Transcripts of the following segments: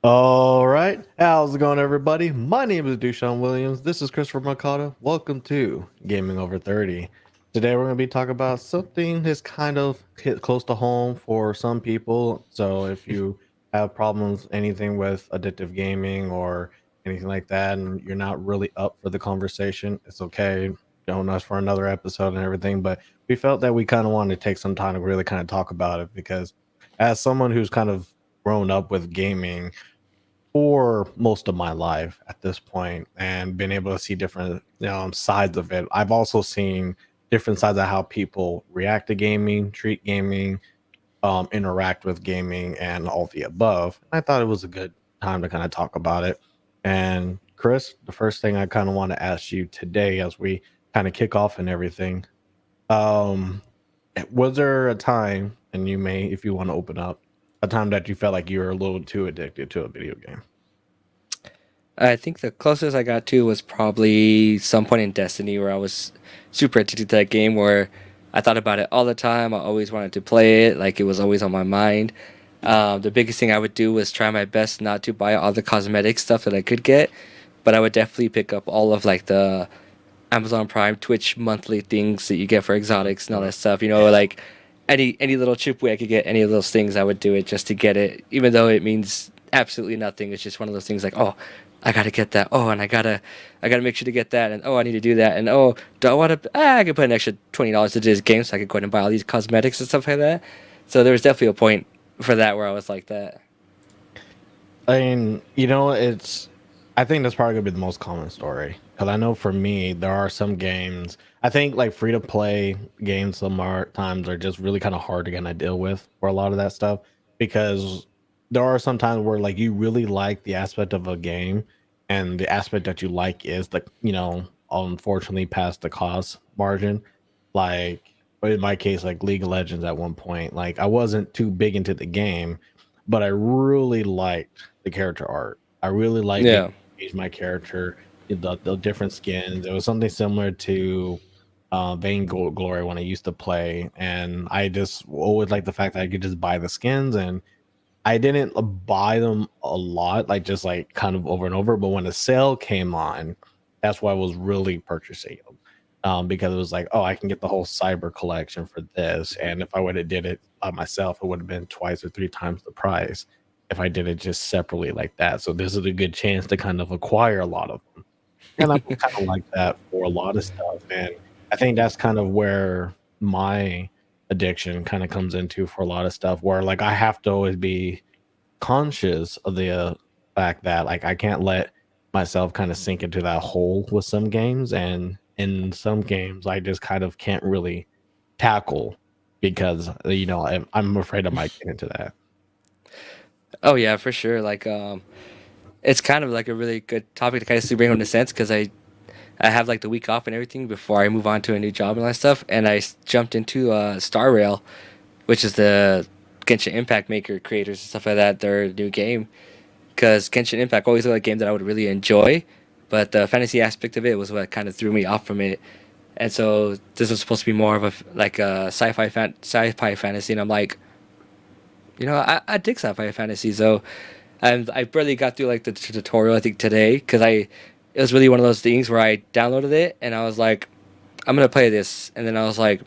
All right. How's it going, everybody? My name is Dushawn Williams. This is Christopher Mercado. Welcome to Gaming Over 30. Today, we're going to be talking about something that's kind of hit close to home for some people. So, if you have problems, anything with addictive gaming or anything like that, and you're not really up for the conversation, it's okay. Join us for another episode and everything. But we felt that we kind of wanted to take some time to really kind of talk about it because, as someone who's kind of grown up with gaming, for most of my life at this point and been able to see different sides of it. I've also seen different sides of how people react to gaming, treat gaming, interact with gaming, and all the above. I thought it was a good time to kind of talk about it. And Chris, the first thing I kind of want to ask you today as we kind of kick off and everything, um, was there a time, and you may, if you want to open up, a time that you felt like you were a little too addicted to a video game? I think the closest I got to was probably some point in Destiny where I was super addicted to that game where I thought about it all the time. I always wanted to play it, like it was always on my mind. The biggest thing I would do was try my best not to buy all the cosmetic stuff that I could get, but I would definitely pick up all of like the Amazon Prime, Twitch monthly things that you get for exotics and all that stuff. Like any little chip way I could get any of those things, I would do it just to get it, even though it means absolutely nothing. It's just one of those things like, oh, I gotta get that. Oh, and I gotta make sure to get that. And oh, I need to do that. And oh, do I want to? I could put an extra $20 into this game so I could go ahead and buy all these cosmetics and stuff like that. So there was definitely a point for that where I was like that. I mean, I think that's probably gonna be the most common story because I know for me, there are some games. I think like free to play games times are just really kind of hard to kind of deal with for a lot of that stuff because there are some times where like you really like the aspect of a game and the aspect that you like is like, unfortunately past the cost margin. Like, but in my case, like League of Legends at one point, like I wasn't too big into the game, but I really liked the character art. I really like being Yeah. able to change my character, the different skins. It was something similar to Glory when I used to play, and I just always liked the fact that I could just buy the skins, and I didn't buy them a lot, like just like kind of over and over. But when the sale came on, that's why I was really purchasing them. Because it was like, oh, I can get the whole cyber collection for this, and if I would have did it by myself, it would have been twice or three times the price if I did it just separately like that. So this is a good chance to kind of acquire a lot of them, and I'm kind of like that for a lot of stuff. And I think that's kind of where my addiction kind of comes into for a lot of stuff, where like I have to always be conscious of the fact that like I can't let myself kind of sink into that hole with some games, and in some games I just kind of can't really tackle because I'm afraid I might get into that. Oh yeah, for sure. It's kind of like a really good topic to kind of bring on in a sense because I have like the week off and everything before I move on to a new job and all that stuff, and jumped into Star Rail, which is the Genshin Impact maker creators and stuff like that. Their new game, because Genshin Impact always looked like a game that I would really enjoy, but the fantasy aspect of it was what kind of threw me off from it. And so this was supposed to be more of like a sci-fi fantasy, and I'm like, I dig sci-fi fantasy, so I barely got through like the tutorial I think today because it was really one of those things where I downloaded it and I was like, I'm gonna play this, and then I was like,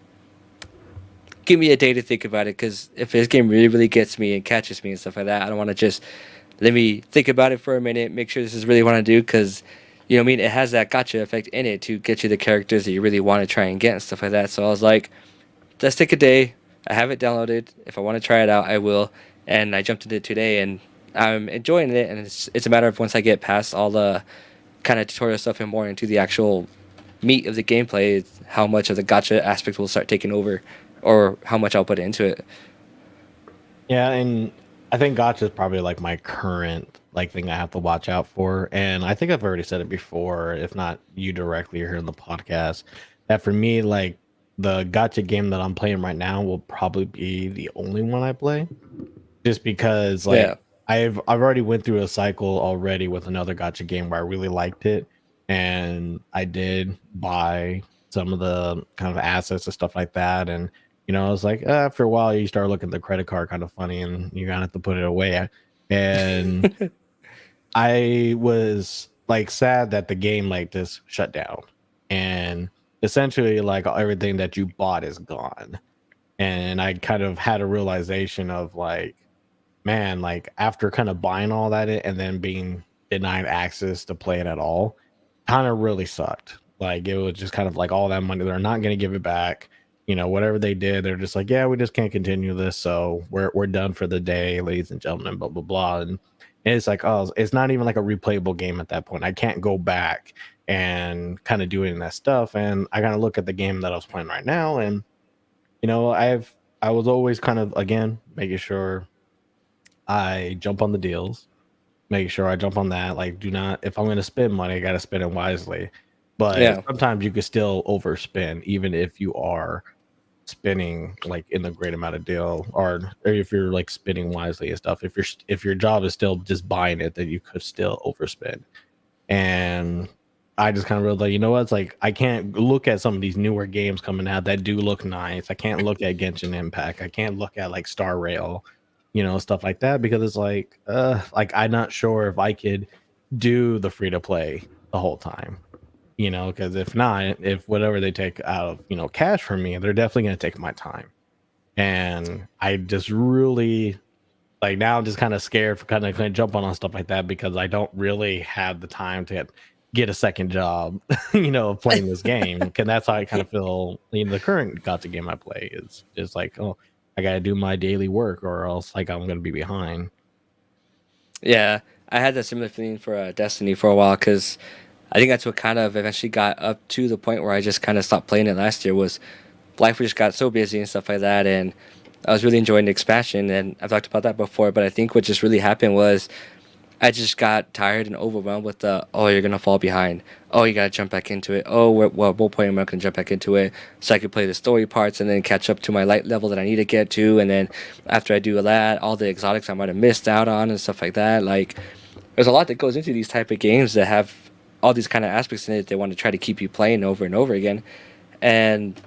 give me a day to think about it because if this game really gets me and catches me and stuff like that, I don't want to just let me think about it for a minute, make sure this is really what I do because you know what I mean. It has that gotcha effect in it to get you the characters that you really want to try and get and stuff like that. So I was like, let's take a day. I have it downloaded. If I want to try it out, I will. And I jumped into it today, and I'm enjoying it. And it's a matter of once I get past all the kind of tutorial stuff and more into the actual meat of the gameplay, how much of the gotcha aspect will start taking over, or how much I'll put into it. Yeah, and I think Gotcha is probably like my current like thing I have to watch out for. And I think I've already said it before, if not you directly here in the podcast, that for me, like the Gotcha game that I'm playing right now will probably be the only one I play. Just because like Yeah. I've already went through a cycle already with another Gotcha game where I really liked it. And I did buy some of the kind of assets and stuff like that. And it's like after a while you start looking at the credit card kind of funny and you gotta have to put it away. And I was like sad that the game like this shut down, and essentially like everything that you bought is gone. And I kind of had a realization of like, man, like after kind of buying all that and then being denied access to play it at all, kind of really sucked. Like it was just kind of like all that money, they're not going to give it back. You know, whatever they did, they're just like, yeah, we just can't continue this, so we're done for the day, ladies and gentlemen, blah blah blah. And it's like, oh, it's not even like a replayable game at that point. I can't go back and kind of do any of that stuff. And I kind of look at the game that I was playing right now, and I was always kind of again making sure I jump on the deals, make sure I jump on that. Like, do not, if I'm going to spend money, I got to spend it wisely. But Yeah. sometimes you can still overspend, even if you are spending like in the great amount of deal, or if you're like spending wisely and stuff. If your job is still just buying it, then you could still overspend. And I just kind of realized, like, you know what? It's like I can't look at some of these newer games coming out that do look nice. I can't look at Genshin Impact. I can't look at like Star Rail, stuff like that, because it's like I'm not sure if I could do the free to play the whole time. Because if not, if whatever they take out of cash from me, they're definitely going to take my time. And I just really like now I'm just kind of scared for kind of jumping on stuff like that, because I don't really have the time to get a second job, of playing this game. And that's how I kind of feel. The current Gacha game I play is just like, oh, I got to do my daily work, or else like I'm gonna be behind. Yeah, I had that similar feeling for Destiny for a while because I think that's what kind of eventually got up to the point where I just kind of stopped playing it last year. Was life just got so busy and stuff like that, and I was really enjoying the expansion. And I've talked about that before, but I think what just really happened was I just got tired and overwhelmed with the oh you're gonna fall behind, oh you gotta jump back into it, oh what point am I gonna jump back into it so I could play the story parts and then catch up to my light level that I need to get to, and then after I do that all the exotics I might have missed out on and stuff like that. Like there's a lot that goes into these type of games that have all these kind of aspects in it. They want to try to keep you playing over and over again, and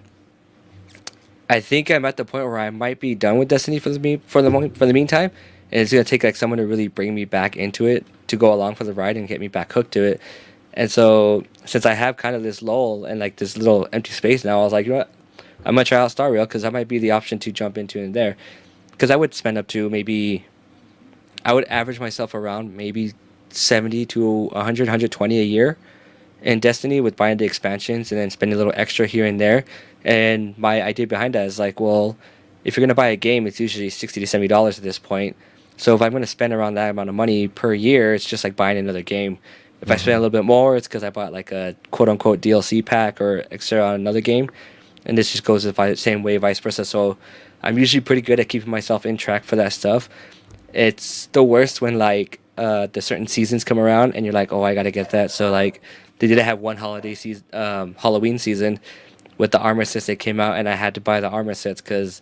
I think I'm at the point where I might be done with Destiny for the meantime, and it's gonna take like someone to really bring me back into it to go along for the ride and get me back hooked to it. And so since I have kind of this lull and like this little empty space now, I was like, you know what, I'm gonna try out Star Rail because that might be the option to jump into in there. Because I would spend up to maybe I would average myself around maybe 70 to 100, 120 a year in Destiny with buying the expansions and then spending a little extra here and there. And my idea behind that is like, well, if you're gonna buy a game, it's usually $60 to $70 at this point. So if I'm gonna spend around that amount of money per year, it's just like buying another game. If I spend a Hmm. little bit more, it's because I bought like a quote unquote DLC pack or extra on another game, and this just goes the same way, vice versa. So I'm usually pretty good at keeping myself in track for that stuff. It's the worst when like the certain seasons come around and you're like, oh, I gotta get that. So like they did have one holiday season, Halloween season, with the armor sets that came out, and I had to buy the armor sets because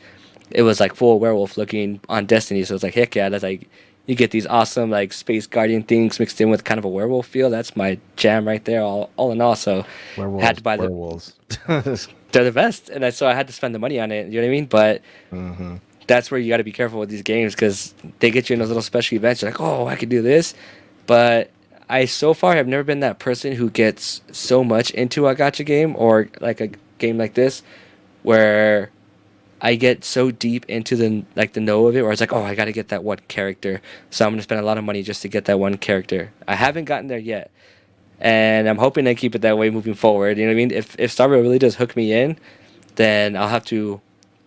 it was like full werewolf looking on Destiny. So it's like heck yeah, that's like you get these awesome like space guardian things mixed in with kind of a werewolf feel. That's my jam right there. All in all, so had Werewolves, to buy the werewolves. they're the best, and so I had to spend the money on it. You know what I mean? But Hmm. that's where you got to be careful with these games because they get you in those little special events. You're like, oh, I could do this, but I so far have never been that person who gets so much into a gotcha game or like a game like this where I get so deep into the know of it where it's like, oh, I got to get that one character, so I'm gonna spend a lot of money just to get that one character. I haven't gotten there yet, and I'm hoping to keep it that way moving forward. You know what I mean? If Star Wars really does hook me in, then I'll have to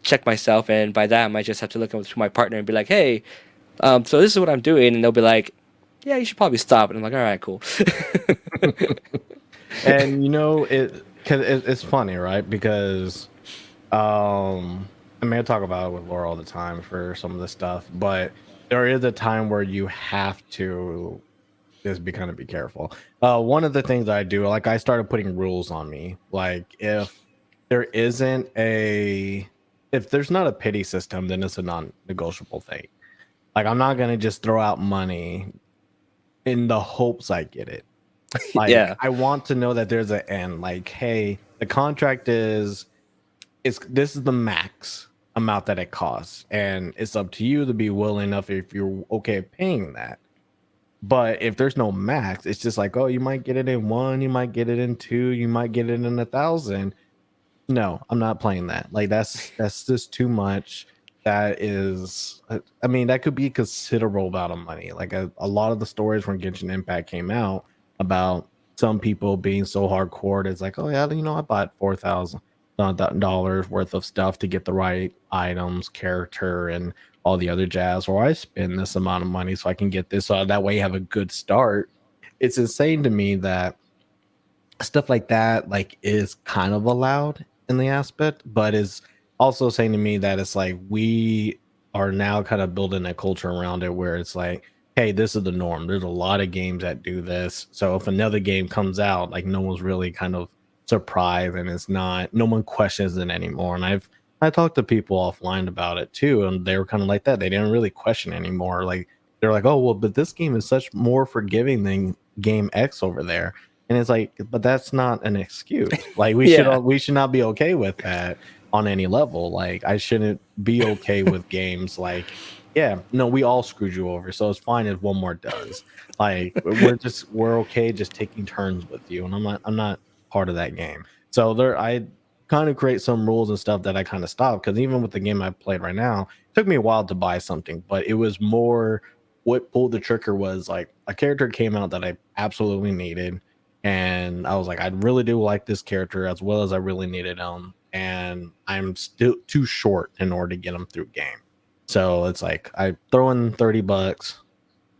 check myself, and by that I might just have to look to my partner and be like, hey, so this is what I'm doing, and they'll be like, yeah, you should probably stop. And I'm like, all right, cool. And it's funny, right? Because I mean, I talk about it with Laura all the time for some of this stuff, but there is a time where you have to just be careful. One of the things I do, like I started putting rules on me. Like there isn't a if there's not a pity system, then it's a non-negotiable thing. Like I'm not gonna just throw out money in the hopes I get it. Like Yeah, I want to know that there's an end. Like, hey, the contract is this is the max amount that it costs, and it's up to you to be willing enough if you're okay paying that. But if there's no max, it's just like, oh, you might get it in one, you might get it in two, you might get it in 1,000. No, I'm not playing that. Like that's just too much. That is, I mean, that could be a considerable amount of money. Like a lot of the stories when Genshin Impact came out about some people being so hardcore, it's like, oh yeah, I bought $4,000 worth of stuff to get the right items, character, and all the other jazz. Or I spend this amount of money so I can get this, so that way you have a good start. It's insane to me that stuff like that like is kind of allowed in the aspect, but is also saying to me that it's like we are now kind of building a culture around it where it's like, hey, this is the norm. There's a lot of games that do this, so if another game comes out, like no one's really kind of surprised, and it's not, no one questions it anymore. And I talked to people offline about it too, and they were kind of like that. They didn't really question anymore. Like they're like, oh well, but this game is such more forgiving than game X over there. And it's like, but that's not an excuse. Like Yeah. we should not be okay with that on any level. Like I shouldn't be okay with games like, yeah, no, we all screwed you over, so it's fine if one more does. Like we're okay just taking turns with you, and I'm not part of that game. So there, I kind of create some rules and stuff that I kind of stopped, because even with the game I played right now, it took me a while to buy something, but it was more, what pulled the trigger was like a character came out that I absolutely needed, and I was like, I really do like this character as well as I really needed him, and I'm still too short in order to get him through game. So it's like I throw in $30,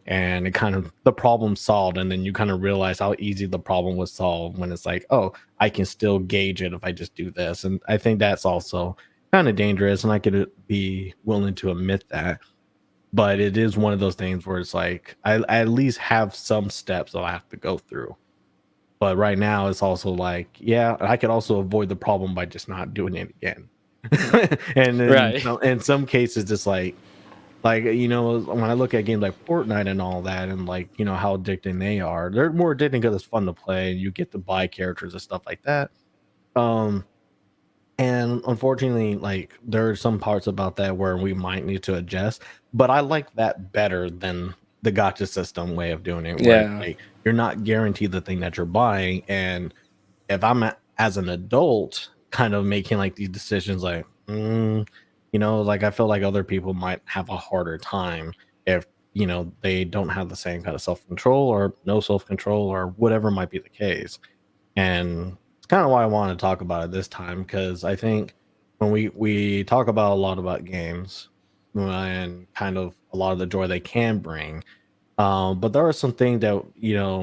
and it kind of, the problem solved, and then you kind of realize how easy the problem was solved when it's like, oh, I can still gauge it if I just do this. And I think that's also kind of dangerous, and I could be willing to admit that, but it is one of those things where it's like I at least have some steps that I have to go through. But right now, it's also like, yeah, I could also avoid the problem by just not doing it again. And then Right. in some cases, it's like when I look at games like Fortnite and all that, and like how addicting they are, they're more addicting because it's fun to play and you get to buy characters and stuff like that. Um, and unfortunately, like there are some parts about that where we might need to adjust. But I like that better than the gotcha system way of doing it, where it's Yeah. like you're not guaranteed the thing that you're buying. And if I'm as an adult kind of making like these decisions, like like I feel like other people might have a harder time if they don't have the same kind of self-control or no self-control or whatever might be the case. And it's kind of why I want to talk about it this time, because I think when we talk about a lot about games and kind of a lot of the joy they can bring, but there are some things that,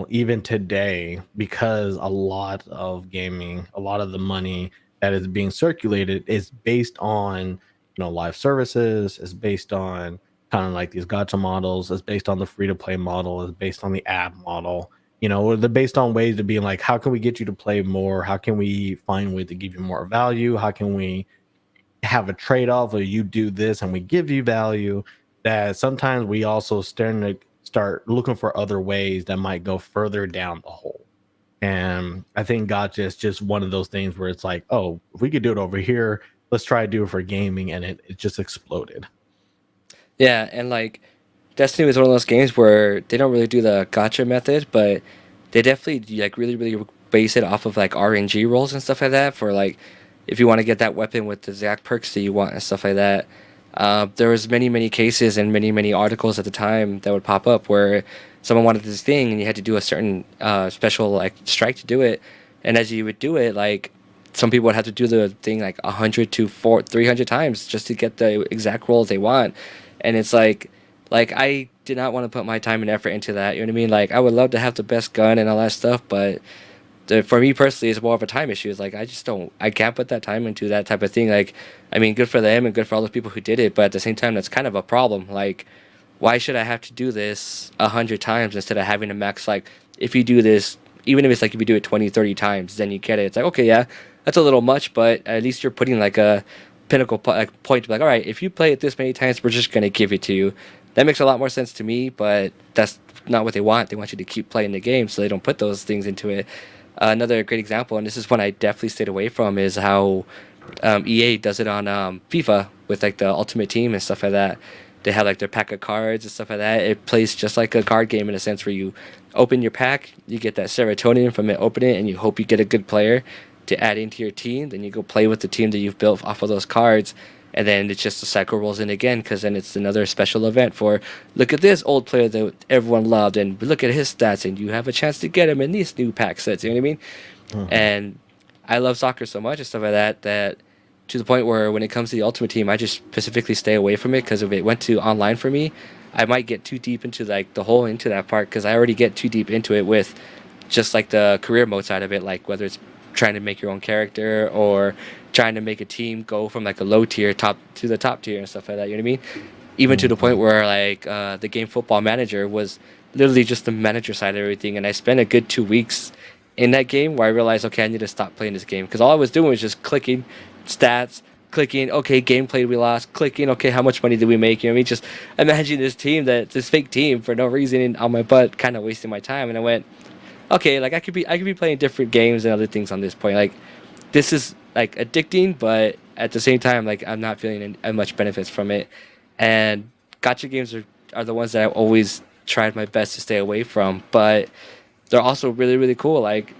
even today, because a lot of gaming, a lot of the money that is being circulated is based on, live services, is based on kind of like these gacha models, is based on the free to play model, is based on the ad model, or they're based on ways to be like, how can we get you to play more? How can we find ways to give you more value? How can we have a trade-off where you do this and we give you value? That sometimes we also start looking for other ways that might go further down the hole. And I think gotcha is just one of those things where it's like, oh, if we could do it over here, let's try to do it for gaming, and it just exploded. Yeah, and like Destiny was one of those games where they don't really do the gotcha method, but they definitely like really base it off of like RNG rolls and stuff like that for like if you want to get that weapon with the exact perks that you want and stuff like that. There was many cases and many articles at the time that would pop up where someone wanted this thing and you had to do a certain special like strike to do it, and as you would do it, like some people would have to do the thing like 100 to 300 times just to get the exact roll they want, and it's like I did not want to put my time and effort into that. You know what I mean? Like I would love to have the best gun and all that stuff, but for me personally, it's more of a time issue. It's like I just don't, I can't put that time into that type of thing. Like, I mean, good for them and good for all the people who did it, but at the same time, that's kind of a problem. Like, why should I have to do this 100 times instead of having to max? Like, if you do this, even if it's like if you do it 20, 30 times, then you get it. It's like, okay, yeah, that's a little much, but at least you're putting like a pinnacle like point to be like, all right, if you play it this many times, we're just gonna give it to you. That makes a lot more sense to me, but that's not what they want. They want you to keep playing the game, so they don't put those things into it. Another great example, and this is one I definitely stayed away from, is how EA does it on FIFA with like the Ultimate Team and stuff like that. They have like their pack of cards and stuff like that. It plays just like a card game in a sense where you open your pack, you get that serotonin from it opening it, and you hope you get a good player to add into your team. Then you go play with the team that you've built off of those cards, and then it's just the cycle rolls in again because then it's another special event for look at this old player that everyone loved and look at his stats and you have a chance to get him in these new pack sets. You know what I mean? Mhm. And I love soccer so much and stuff like that to the point where when it comes to the ultimate team, I just specifically stay away from it because if it went to online for me, I might get too deep into like the whole into that part because I already get too deep into it with just like the career mode side of it, like whether it's trying to make your own character or trying to make a team go from like a low tier top to the top tier and stuff like that. You know what I mean? Even to the point Mhm. where like the game Football Manager was literally just the manager side of everything, and I spent a good 2 weeks in that game where I realized, okay, I need to stop playing this game because all I was doing was just clicking stats, clicking, okay, gameplay we lost, clicking, okay, how much money did we make? You know what I mean? Just imagine this team this fake team for no reason on my butt, kind of wasting my time. And I went, okay, like I could be playing different games and other things on this point. Like this is like addicting, but at the same time, like I'm not feeling much benefits from it. And gotcha games are the ones that I've always tried my best to stay away from, but they're also really really cool. Like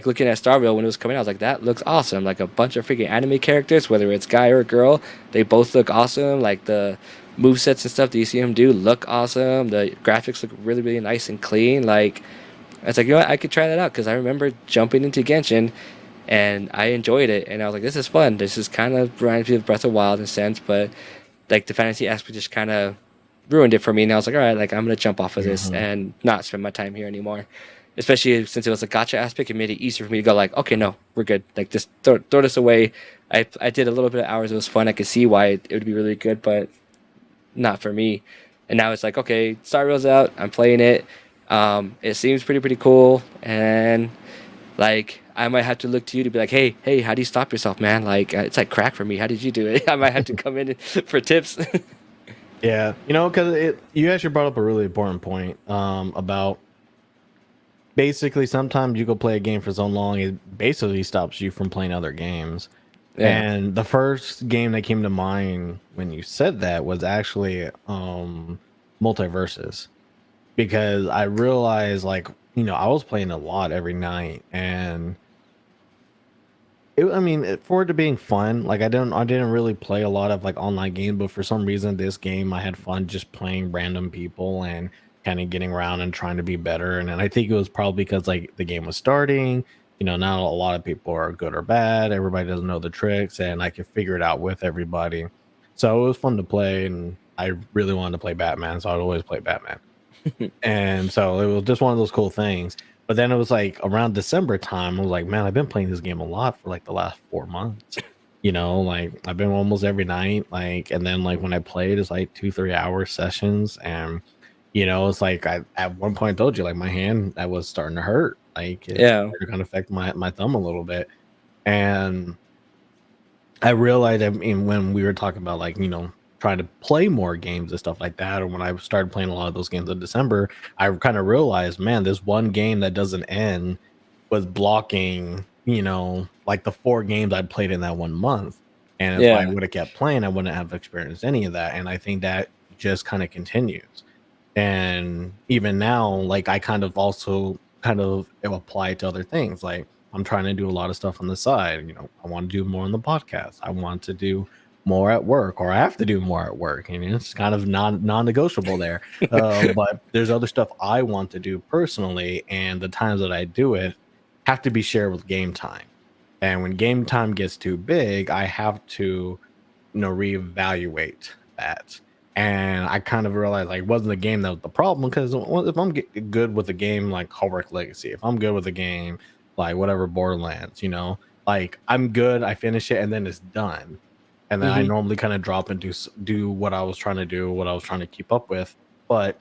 looking at Starville when it was coming out, I was like, that looks awesome. Like a bunch of freaking anime characters, whether it's guy or girl, they both look awesome. Like the move sets and stuff that you see him do look awesome. The graphics look really really nice and clean. Like it's like, you know what, I could try that out because I remember jumping into Genshin and I enjoyed it. And I was like, this is fun. This is kind of reminds me of Breath of Wild in a sense, but like the fantasy aspect just kind of ruined it for me. And I was like, all right, like I'm gonna jump off of this Mhm. and not spend my time here anymore. Especially since it was a gotcha aspect, it made it easier for me to go like, okay, no, we're good. Like just throw this away. I did a little bit of hours. It was fun. I could see why it would be really good, but not for me. And now it's like, okay, Star Rail's out. I'm playing it. It seems pretty cool, and like I might have to look to you to be like, hey, how do you stop yourself, man? Like it's like crack for me. How did you do it? I might have to come in for tips. Yeah, because you actually brought up a really important point about basically sometimes you go play a game for so long it basically stops you from playing other games. Yeah, And the first game that came to mind when you said that was actually Multiverses, because I realized like I was playing a lot every night, and I mean, for it to being fun, like I didn't really play a lot of like online games, but for some reason, this game I had fun just playing random people and kind of getting around and trying to be better. And then I think it was probably because like the game was starting. Not a lot of people are good or bad. Everybody doesn't know the tricks, and I could figure it out with everybody. So it was fun to play, and I really wanted to play Batman, so I'd always play Batman. And so it was just one of those cool things. But then it was like around December time, I was like, man, I've been playing this game a lot for like the last 4 months. Like I've been almost every night. Like, and then like when I played, it's like 2, 3 hour sessions. And it's like I at one point I told you, like my hand that was starting to hurt. Like it yeah, started to kind of affect my thumb a little bit. And I realized, I mean, when we were talking about like, trying to play more games and stuff like that, or when I started playing a lot of those games in December, I kind of realized, man, this one game that doesn't end was blocking, like the 4 games I played in that one month. And if I yeah. would have kept playing, I wouldn't have experienced any of that. And I think that just kind of continues. And even now, like I kind of also kind of apply it to other things. Like I'm trying to do a lot of stuff on the side. I want to do more on the podcast. I want to do more at work, or I have to do more at work. And it's kind of non-negotiable there. But there's other stuff I want to do personally, and the times that I do it have to be shared with game time. And when game time gets too big, I have to, reevaluate that. And I kind of realized like it wasn't the game that was the problem, because if I'm good with a game like Hogwarts Legacy, if I'm good with a game like whatever Borderlands, like I'm good, I finish it and then it's done. And then I Hmm. normally kind of drop and do what I was trying to do, what I was trying to keep up with. But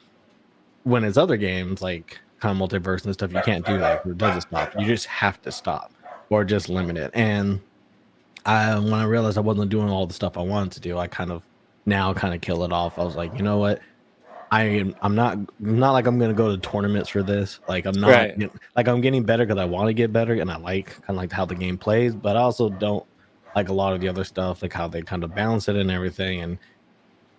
when it's other games like kind of multiverse and stuff, you can't do that. It doesn't stop. You just have to stop or just limit it. And when I realized I wasn't doing all the stuff I wanted to do, I kind of kill it off. I was like, you know what? I'm not like I'm gonna go to tournaments for this. Like I'm not Right. like I'm getting better because I want to get better and I like kind of like how the game plays, but I also don't like a lot of the other stuff, like how they kind of balance it and everything. And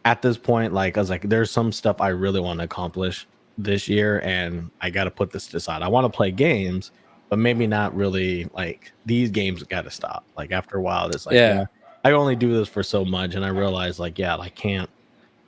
at this point, like I was like, there's some stuff I really want to accomplish this year, and I got to put this aside. I want to play games, but maybe not really. Like these games got to stop. Like after a while, it's like, yeah, Yeah. I only do this for so much, and I realized like, yeah, I can't.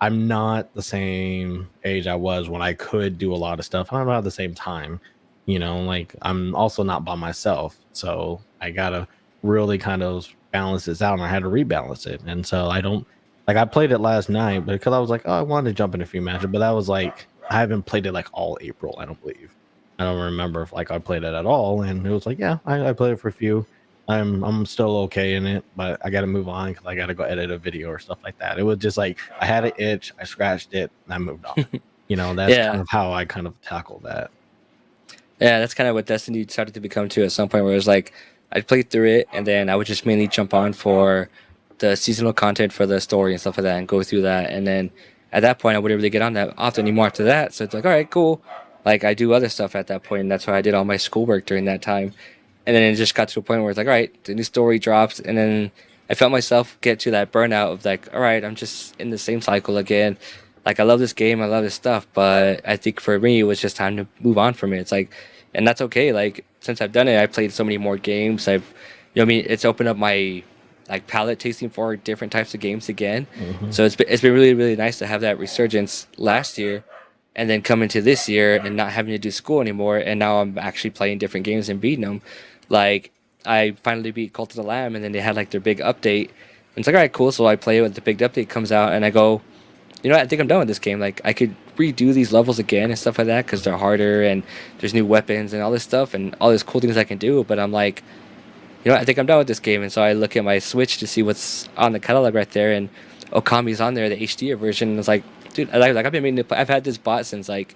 I'm not the same age I was when I could do a lot of stuff. I'm not at the same time, like I'm also not by myself. So I gotta really kind of balance this out, and I had to rebalance it. And so I don't like I played it last night because I was like, oh, I wanted to jump in a few matches, but that was like I haven't played it like all April, I don't believe. I don't remember if like I played it at all. And it was like, yeah, I played it for a few. I'm still okay in it, but I got to move on because I got to go edit a video or stuff like that. It was just like I had an itch, I scratched it, and I moved on. That's kind Yeah. of how I kind of tackle that. Yeah, that's kind of what Destiny started to become too at some point where it was like I'd play through it and then I would just mainly jump on for the seasonal content for the story and stuff like that and go through that. And then at that point, I wouldn't really get on that often anymore after that. So it's like, all right, cool. Like I do other stuff at that point, and that's why I did all my schoolwork during that time. And then it just got to a point where it's like, all right, the new story drops, and then I felt myself get to that burnout of like, all right, I'm just in the same cycle again. Like I love this game, I love this stuff, but I think for me it was just time to move on from it. It's like, and that's okay. Like since I've done it, I played so many more games. I mean, it's opened up my like palette tasting for different types of games again. Hmm. So it's been really really nice to have that resurgence last year, and then come into this year and not having to do school anymore. And now I'm actually playing different games and beating them. Like I finally beat Cult of the Lamb, and then they had like their big update. And it's like, all right, cool. So I play it when the big update comes out, and I go, you know what, I think I'm done with this game. Like I could redo these levels again and stuff like that because they're harder and there's new weapons and all this stuff and all these cool things I can do. But I'm like, you know what, I think I'm done with this game. And so I look at my Switch to see what's on the catalog right there, and Okami's on there, the HD version. And it's like, dude, like I've been meaning to play. I've had this bot since like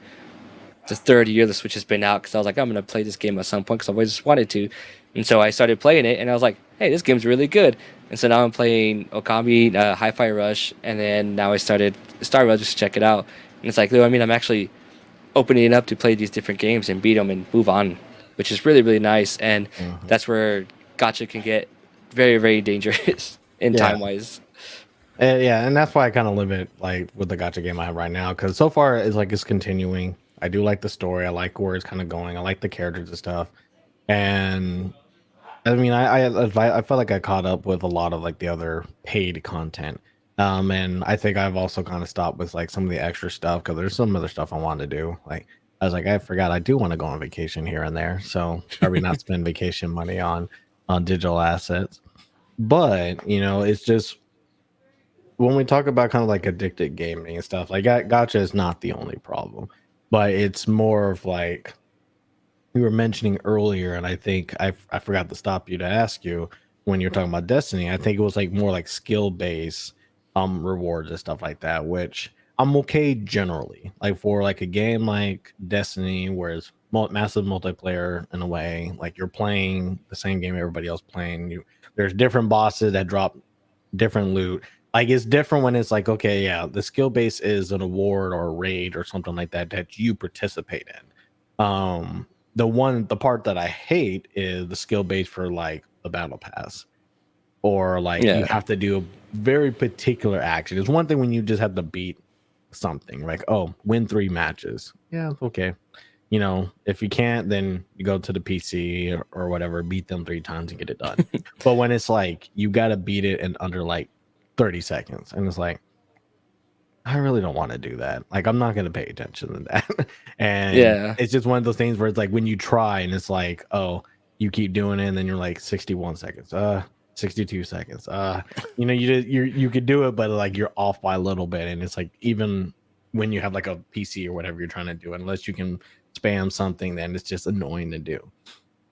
the third year the Switch has been out because I was like, I'm gonna play this game at some point because I've always just wanted to. And so I started playing it, and I was like, hey, this game's really good. And so now I'm playing Okami, Hi-Fi Rush, and then now I started Star Rail just to check it out. And it's like, I mean, I'm actually opening it up to play these different games and beat them and move on, which is really really nice. And Hmm. that's where Gacha can get very very dangerous in Yeah. time wise. Yeah, and that's why I kind of limit like with the gotcha game I have right now because so far it's continuing. I do like the story. I like where it's kind of going. I like the characters and stuff. And I mean, I felt like I caught up with a lot of like the other paid content. And I think I've also kind of stopped with like some of the extra stuff because there's some other stuff I wanted to do. Like I was like, I forgot I do want to go on vacation here and there, so probably not spend vacation money on digital assets. But it's just when we talk about kind of like addicted gaming and stuff, like gotcha is not the only problem, but it's more of like we were mentioning earlier, and I think I forgot to stop you to ask you when you're talking about Destiny. I think it was like more like skill based rewards and stuff like that, which I'm okay generally. Like for like a game like Destiny, where it's massive multiplayer in a way, like you're playing the same game everybody else playing. There's different bosses that drop different loot. Like it's different when it's like, okay, yeah, the skill base is an award or a raid or something like that that you participate in. The part that I hate is the skill base for like the battle pass, or like you Yeah. have to do a very particular action. It's one thing when you just have to beat something like, oh, win 3 matches. Yeah, okay. If you can't, then you go to the PC or whatever, beat them 3 times and get it done. But when it's like you got to beat it in under like 30 seconds, and it's like, I really don't want to do that. Like, I'm not going to pay attention to that. And Yeah. it's just one of those things where it's like when you try and it's like, oh, you keep doing it, and then you're like 61 seconds, 62 seconds. You could do it, but like you're off by a little bit. And it's like, even when you have like a PC or whatever you're trying to do, unless you can spam something, then it's just annoying to do.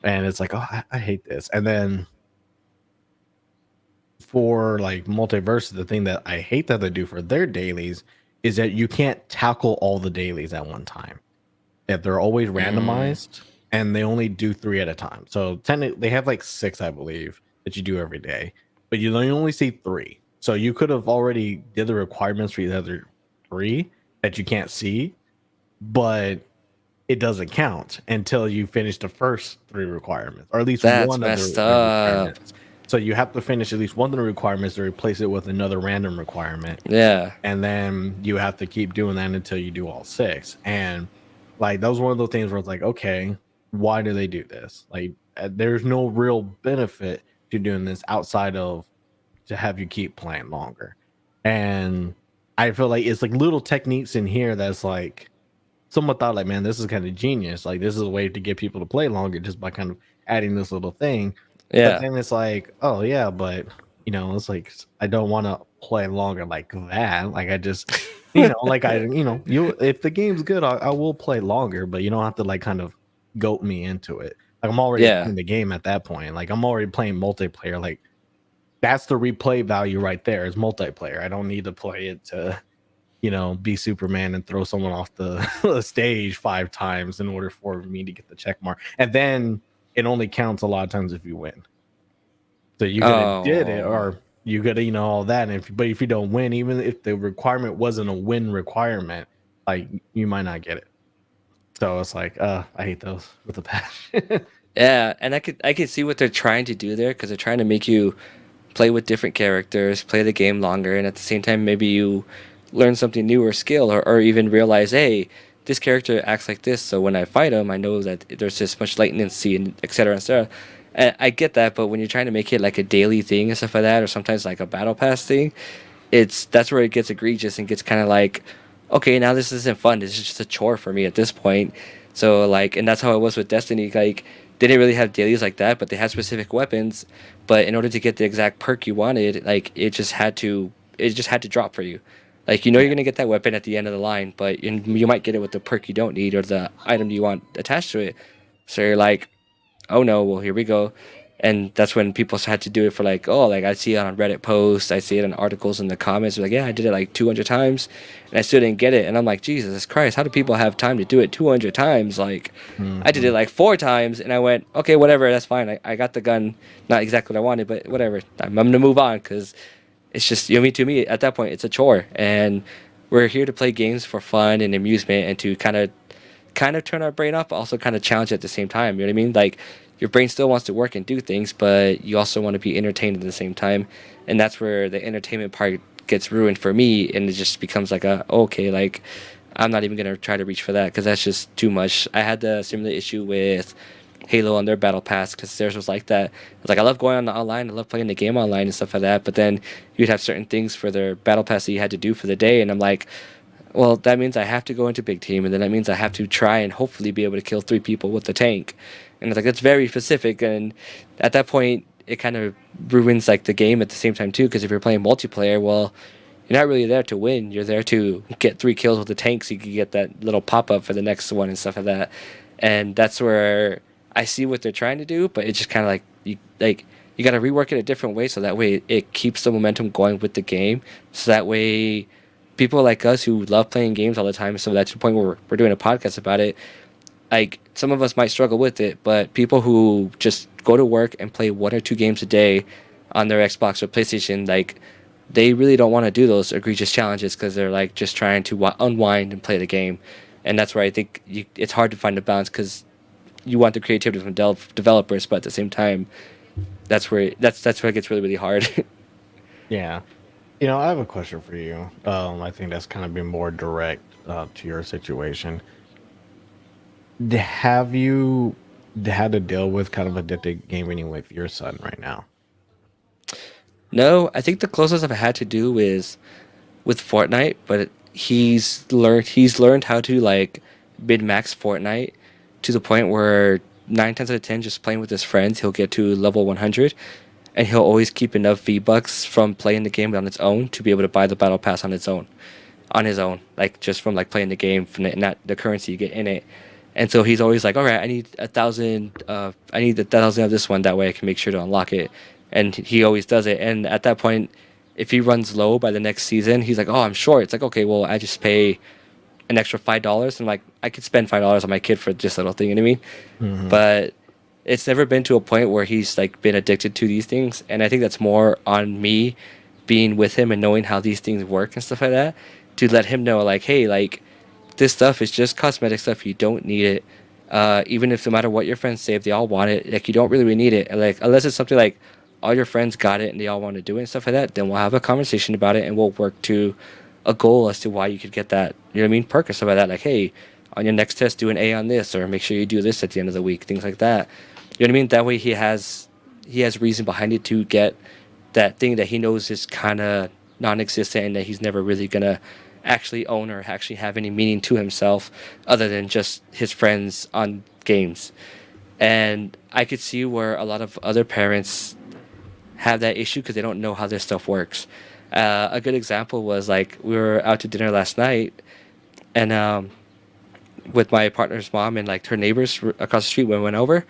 And it's like, oh, I hate this. And then for like multiverse, the thing that I hate that they do for their dailies is that you can't tackle all the dailies at one time. That they're always Mm, randomized and they only do 3 at a time. So they have like 6, I believe, that you do every day, but you only see 3. So you could have already did the requirements for the other 3 that you can't see, but it doesn't count until you finish the first 3 requirements, or at least that's one of the messed up. requirements. So you have to finish at least one of the requirements to replace it with another random requirement, Yeah. and then you have to keep doing that until you do all six. And like that was one of those things where it's like, okay, why do they do this? Like, there's no real benefit to doing this outside of to have you keep playing longer. And I feel like it's like little techniques in here that's like someone thought like, man, this is kind of genius. Like this is a way to get people to play longer just by kind of adding this little thing. But Yeah. then it's like, oh yeah, but it's like I don't want to play longer like that. Like I just, like you if the game's good, I will play longer, but you don't have to like kind of goat me into it. Like I'm already Yeah. playing the game at that point. Like I'm already playing multiplayer. Like that's the replay value right there is multiplayer. I don't need to play it to be Superman and throw someone off the, the stage 5 times in order for me to get the check mark. And then it only counts a lot of times if you win. So you gotta did it Oh. or you gotta, all that. And but if you don't win, even if the requirement wasn't a win requirement, like you might not get it. So it's like, I hate those with a passion. Yeah, and I could see what they're trying to do there because they're trying to make you play with different characters, play the game longer, and at the same time maybe you learn something new or skill or even realize, hey, this character acts like this, so when I fight him, I know that there's this much latency and et cetera, et cetera. And I get that, but when you're trying to make it like a daily thing and stuff like that, or sometimes like a battle pass thing, that's where it gets egregious and gets kind of like, okay, now this isn't fun. This is just a chore for me at this point. So like, and that's how it was with Destiny. Like, they didn't really have dailies like that, but they had specific weapons. But in order to get the exact perk you wanted, like it just had to drop for you. Like you're Yeah. gonna get that weapon at the end of the line, but you might get it with the perk you don't need or the item you want attached to it. So you're like, oh no, well here we go. And that's when people had to do it for like, oh, like I see it on Reddit posts, I see it in articles in the comments, like, yeah, I did it like 200 times and I still didn't get it. And I'm like, Jesus Christ, how do people have time to do it 200 times? Like, I did it Mhm. like 4 times and I went, okay, whatever, that's fine. I got the gun, not exactly what I wanted, but whatever. I'm going to move on because it's just, to me, at that point, it's a chore. And we're here to play games for fun and amusement and to kind of turn our brain off, but also kind of challenge it at the same time. You know what I mean? Like your brain still wants to work and do things, but you also want to be entertained at the same time, and that's where the entertainment part gets ruined for me, and it just becomes like okay, like I'm not even gonna try to reach for that because that's just too much. I had the similar issue with Halo on their battle pass because theirs was like that. It's like I love going on the online, I love playing the game online and stuff like that, but then you'd have certain things for their battle pass that you had to do for the day, and I'm like, well, that means I have to go into big team, and then that means I have to try and hopefully be able to kill 3 people with the tank. And it's like it's very specific, and at that point, it kind of ruins like the game at the same time too. Because if you're playing multiplayer, well, you're not really there to win. You're there to get 3 kills with the tank, so you can get that little pop up for the next one and stuff like that. And that's where I see what they're trying to do, but it's just kind of like you got to rework it a different way, so that way it keeps the momentum going with the game. So that way people like us who love playing games all the time, so that's the point where we're doing a podcast about it. Like some of us might struggle with it, but people who just go to work and play 1 or 2 games a day on their Xbox or PlayStation, like they really don't want to do those egregious challenges because they're like just trying to unwind and play the game. And that's where I think it's hard to find a balance because you want the creativity from developers, but at the same time, that's where it gets really really hard. Yeah. I have a question for you. I think that's kind of been more direct to your situation. Have you had to deal with kind of addicted gaming with your son right now? No, I think the closest I've had to do is with Fortnite, but he's learned how to like mid max Fortnite to the point where 9 times out of 10, just playing with his friends, he'll get to level 100, and he'll always keep enough V Bucks from playing the game on its own to be able to buy the battle pass on his own, like just from like playing the game from not the currency you get in it. And so he's always like, all right, I need 1,000. I need 1,000 of this one. That way I can make sure to unlock it. And he always does it. And at that point, if he runs low by the next season, he's like, oh, I'm short. It's like, okay, well, I just pay an extra $5, and like I could spend $5 on my kid for this little thing. You know what I mean? Hmm. But it's never been to a point where he's like been addicted to these things, and I think that's more on me being with him and knowing how these things work and stuff like that, to let him know like, hey, like this stuff is just cosmetic stuff, you don't need it. Even if no matter what your friends say, if they all want it, like you don't really need it, like unless it's something like all your friends got it and they all want to do it and stuff like that, then we'll have a conversation about it and we'll work to a goal as to why you could get that, you know what I mean, perk or stuff like that. Like, hey, on your next test, do an A on this, or make sure you do this at the end of the week, things like that. You know what I mean? That way he has reason behind it to get that thing that he knows is kind of non-existent and that he's never really gonna actually own or actually have any meaning to himself other than just his friends on games. And I could see where a lot of other parents have that issue because they don't know how this stuff works. A good example was like we were out to dinner last night, and with my partner's mom and like her neighbors across the street when we went over,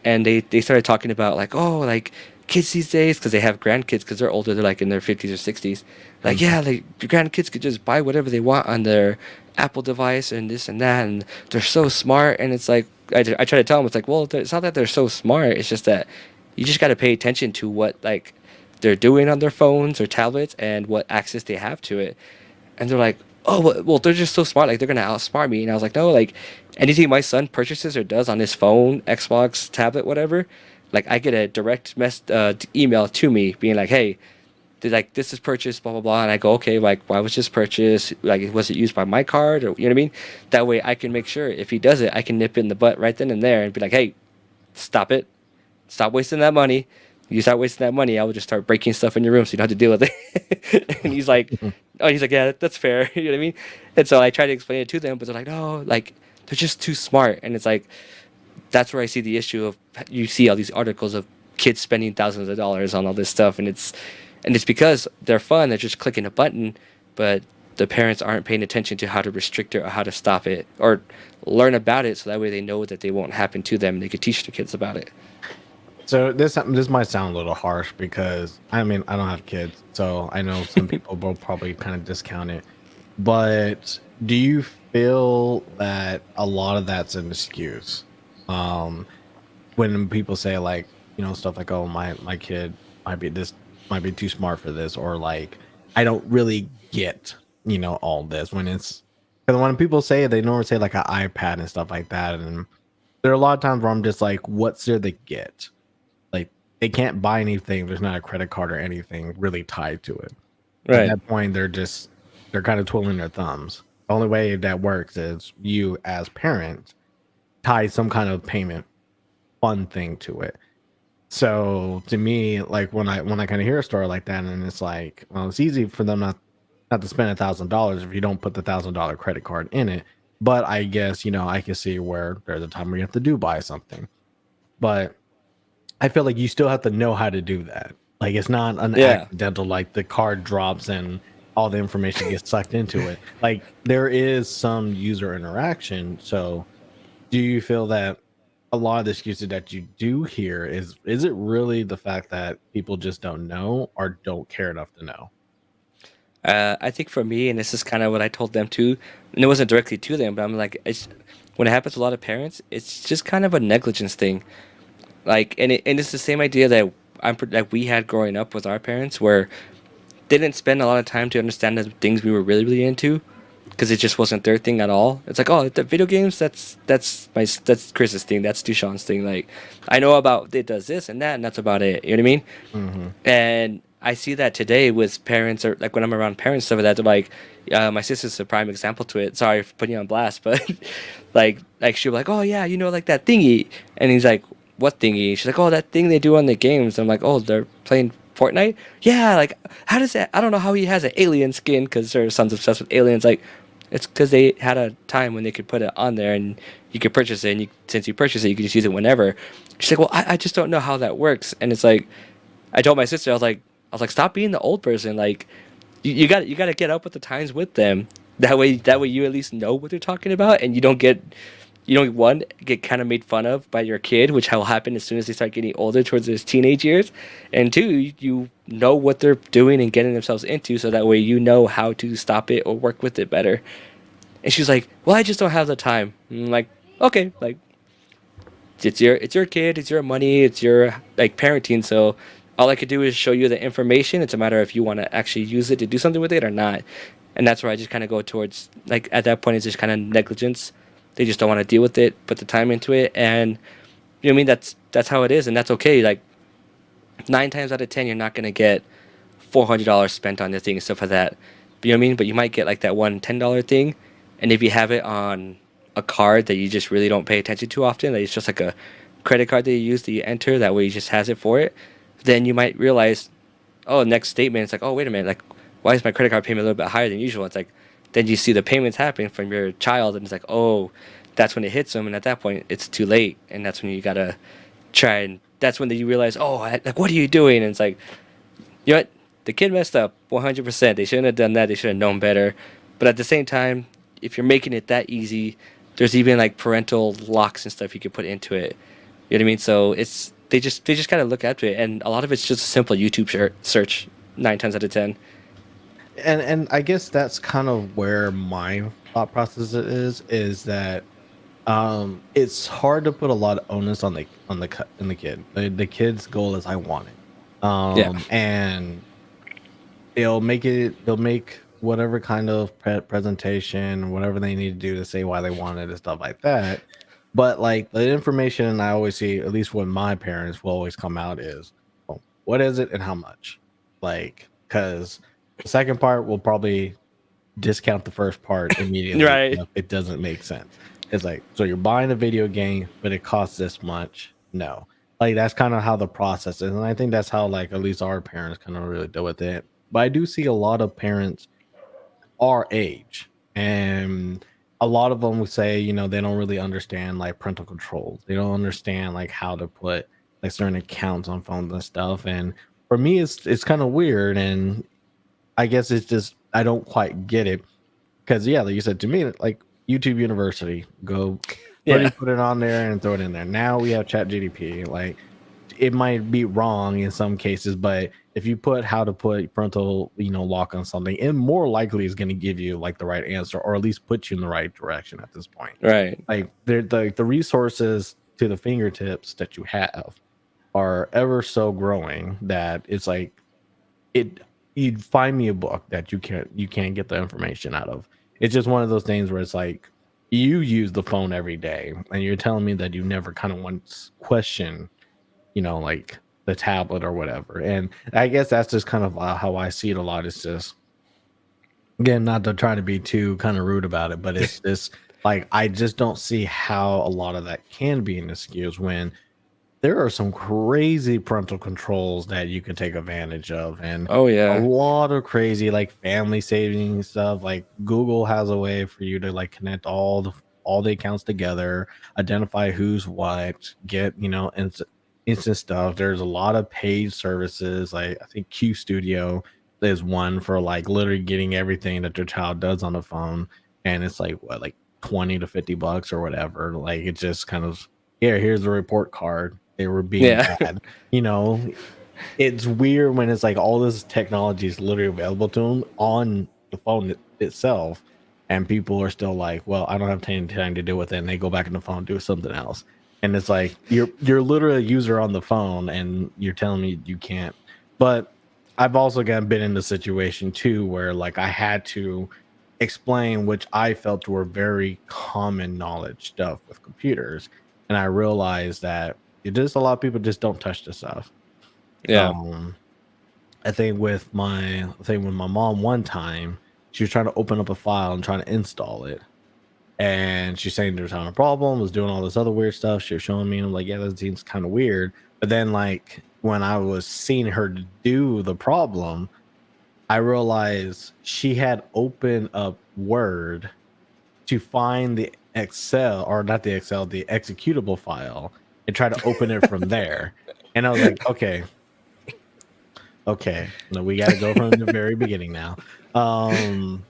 and they started talking about like, oh, like kids these days because they have grandkids because they're older, they're like in their 50s or 60s, like, yeah, like your grandkids could just buy whatever they want on their Apple device and this and that, and they're so smart. And it's like I try to tell them, it's like, well, it's not that they're so smart, it's just that you just got to pay attention to what like they're doing on their phones or tablets and what access they have to it. And they're like, oh, well, they're just so smart, like they're gonna outsmart me. And I was like, no, like anything my son purchases or does on his phone, Xbox, tablet, whatever, like I get a direct email to me being like, hey, like this is purchased, blah blah blah. And I go, okay, like why was this purchased, like was it used by my card, or you know what I mean. That way I can make sure if he does it, I can nip it in the butt right then and there and be like, hey, stop it, stop wasting that money. You start wasting that money, I will just start breaking stuff in your room so you don't have to deal with it. And he's like, oh, he's like, yeah, that's fair. You know what I mean? And so I try to explain it to them, but they're like, no, like they're just too smart. And it's like that's where I see the issue of, you see all these articles of kids spending thousands of dollars on all this stuff, and it's because they're fun, they're just clicking a button, but the parents aren't paying attention to how to restrict it or how to stop it or learn about it so that way they know that they won't happen to them and they could teach their kids about it. So this might sound a little harsh because I mean I don't have kids, so I know some people will probably kind of discount it. But do you feel that a lot of that's an excuse? Um, when people say like, stuff like, oh, my kid might be too smart for this, or like I don't really get, all this, when it's, because when people say it, they normally say like an iPad and stuff like that. And there are a lot of times where I'm just like, what's there to get? Like they can't buy anything. There's not a credit card or anything really tied to it. At Right. that point, they're kind of twiddling their thumbs. The only way that works is you as parents tie some kind of payment fun thing to it. So to me, like when I kind of hear a story like that, and it's like, well, it's easy for them not to spend $1,000 if you don't put the $1,000 credit card in it. But I guess I can see where there's a time where you have to do buy something. But I feel like you still have to know how to do that. Like it's not an Yeah. accidental, like the card drops and all the information gets sucked into it. Like there is some user interaction. So do you feel that a lot of the excuses that you do hear is it really the fact that people just don't know or don't care enough to know? I think for me, and this is kind of what I told them too, and it wasn't directly to them, but I'm like, when it happens to a lot of parents, it's just kind of a negligence thing. Like, and it's the same idea that like we had growing up with our parents, where they didn't spend a lot of time to understand the things we were really really into, because it just wasn't their thing at all. It's like, oh, the video games, that's Chris's thing, that's Dushan's thing. Like, I know about it does this and that, and that's about it. You know what I mean? Hmm. And I see that today with parents, or like when I'm around parents, stuff like that. They're like, my sister's a prime example to it. Sorry for putting you on blast, but like she'll be like, oh yeah, like that thingy, and he's like, what thingy? She's like, oh, that thing they do on the games. I'm like, oh, they're playing Fortnite. Yeah, like how does that? I don't know how he has an alien skin because her son's obsessed with aliens. Like, it's because they had a time when they could put it on there and you could purchase it, and since you purchase it, you can just use it whenever. She's like, well, I just don't know how that works, and it's like, I told my sister, I was like, stop being the old person. Like, you got to get up with the times with them. That way you at least know what they're talking about, and you don't one get kind of made fun of by your kid, which will happen as soon as they start getting older towards their teenage years, and two, you know what they're doing and getting themselves into, so that way you know how to stop it or work with it better. And she's like, well, I just don't have the time. I'm like, okay, like it's your kid, it's your money, it's your like parenting. So all I could do is show you the information. It's a matter of if you want to actually use it to do something with it or not. And that's where I just kind of go towards, like, at that point it's just kind of negligence. They just don't want to deal with it, put the time into it, and you know what I mean. That's how it is, and that's okay. Like, nine times out of ten, you're not gonna get $400 spent on this thing and stuff like that. But you know what I mean? But you might get like that one $10 thing, and if you have it on a card that you just really don't pay attention to often, that it's just like a credit card that you use that you enter, that way you just has it for it, then you might realize, oh, next statement, it's like, oh, wait a minute, like, why is my credit card payment a little bit higher than usual? It's like, then you see the payments happening from your child, and it's like, oh, that's when it hits them, and at that point, it's too late, and that's when you gotta try, and that's when you realize, oh, like, what are you doing? And it's like, you know what? The kid messed up 100%. They shouldn't have done that. They should have known better. But at the same time, if you're making it that easy, there's even like parental locks and stuff you could put into it. You know what I mean? So it's they just gotta look after it, and a lot of it's just a simple YouTube search. 9 times out of 10. And I guess that's kind of where my thought process is that it's hard to put a lot of onus on the kid. The kid's goal is I want it. Yeah. And they'll make whatever kind of presentation, whatever they need to do to say why they want it and stuff like that. But like the information I always see, at least when my parents will always come out is, oh, what is it and how much? Like, because the second part will probably discount the first part immediately. Right. If it doesn't make sense. It's like, so you're buying a video game, but it costs this much. No, like that's kind of how the process is, and I think that's how like at least our parents kind of really deal with it. But I do see a lot of parents our age, and a lot of them would say, they don't really understand like parental controls. They don't understand like how to put like certain accounts on phones and stuff. And for me, it's kind of weird, and I guess it's just I don't quite get it because yeah, like you said to me, like YouTube University, go Yeah. put it on there and throw it in there. Now we have Chat GDP. Like it might be wrong in some cases, but if you put how to put parental, lock on something, it more likely is going to give you like the right answer or at least put you in the right direction at this point. Right. Like the resources to the fingertips that you have are ever so growing that it's like it you'd find me a book that you can't get the information out of. It's just one of those things where it's like you use the phone every day and you're telling me that you never kind of once question, like the tablet or whatever. And I guess that's just kind of how I see it a lot. It's just, again, not to try to be too kind of rude about it, but it's just like I just don't see how a lot of that can be an excuse when there are some crazy parental controls that you can take advantage of, and Oh a yeah. lot of crazy like family saving stuff. Like Google has a way for you to like connect all the accounts together, identify who's what, get instant stuff. There's a lot of paid services. Like I think Q Studio is one for like literally getting everything that your child does on the phone, and it's like what, like 20 to 50 bucks or whatever. Like it just kind of, yeah, here's the report card. They were being Yeah. bad. You know, it's weird when it's like all this technology is literally available to them on the phone itself, and people are still like, "Well, I don't have time to deal with it," and they go back in the phone and do something else. And it's like you're literally a user on the phone, and you're telling me you can't. But I've also been in the situation too where like I had to explain which I felt were very common knowledge stuff with computers, and I realized that it just a lot of people just don't touch this stuff. Yeah. um I think with my mom one time, she was trying to open up a file and trying to install it, and she's saying there's having a problem, was doing all this other weird stuff. She was showing me, and I'm like, yeah, that seems kind of weird. But then like when I was seeing her do the problem, I realized she had opened up Word to find the Excel, or not the Excel, the executable file, and try to open it from there. And I was like, okay, no, we got to go from the very beginning now. Um,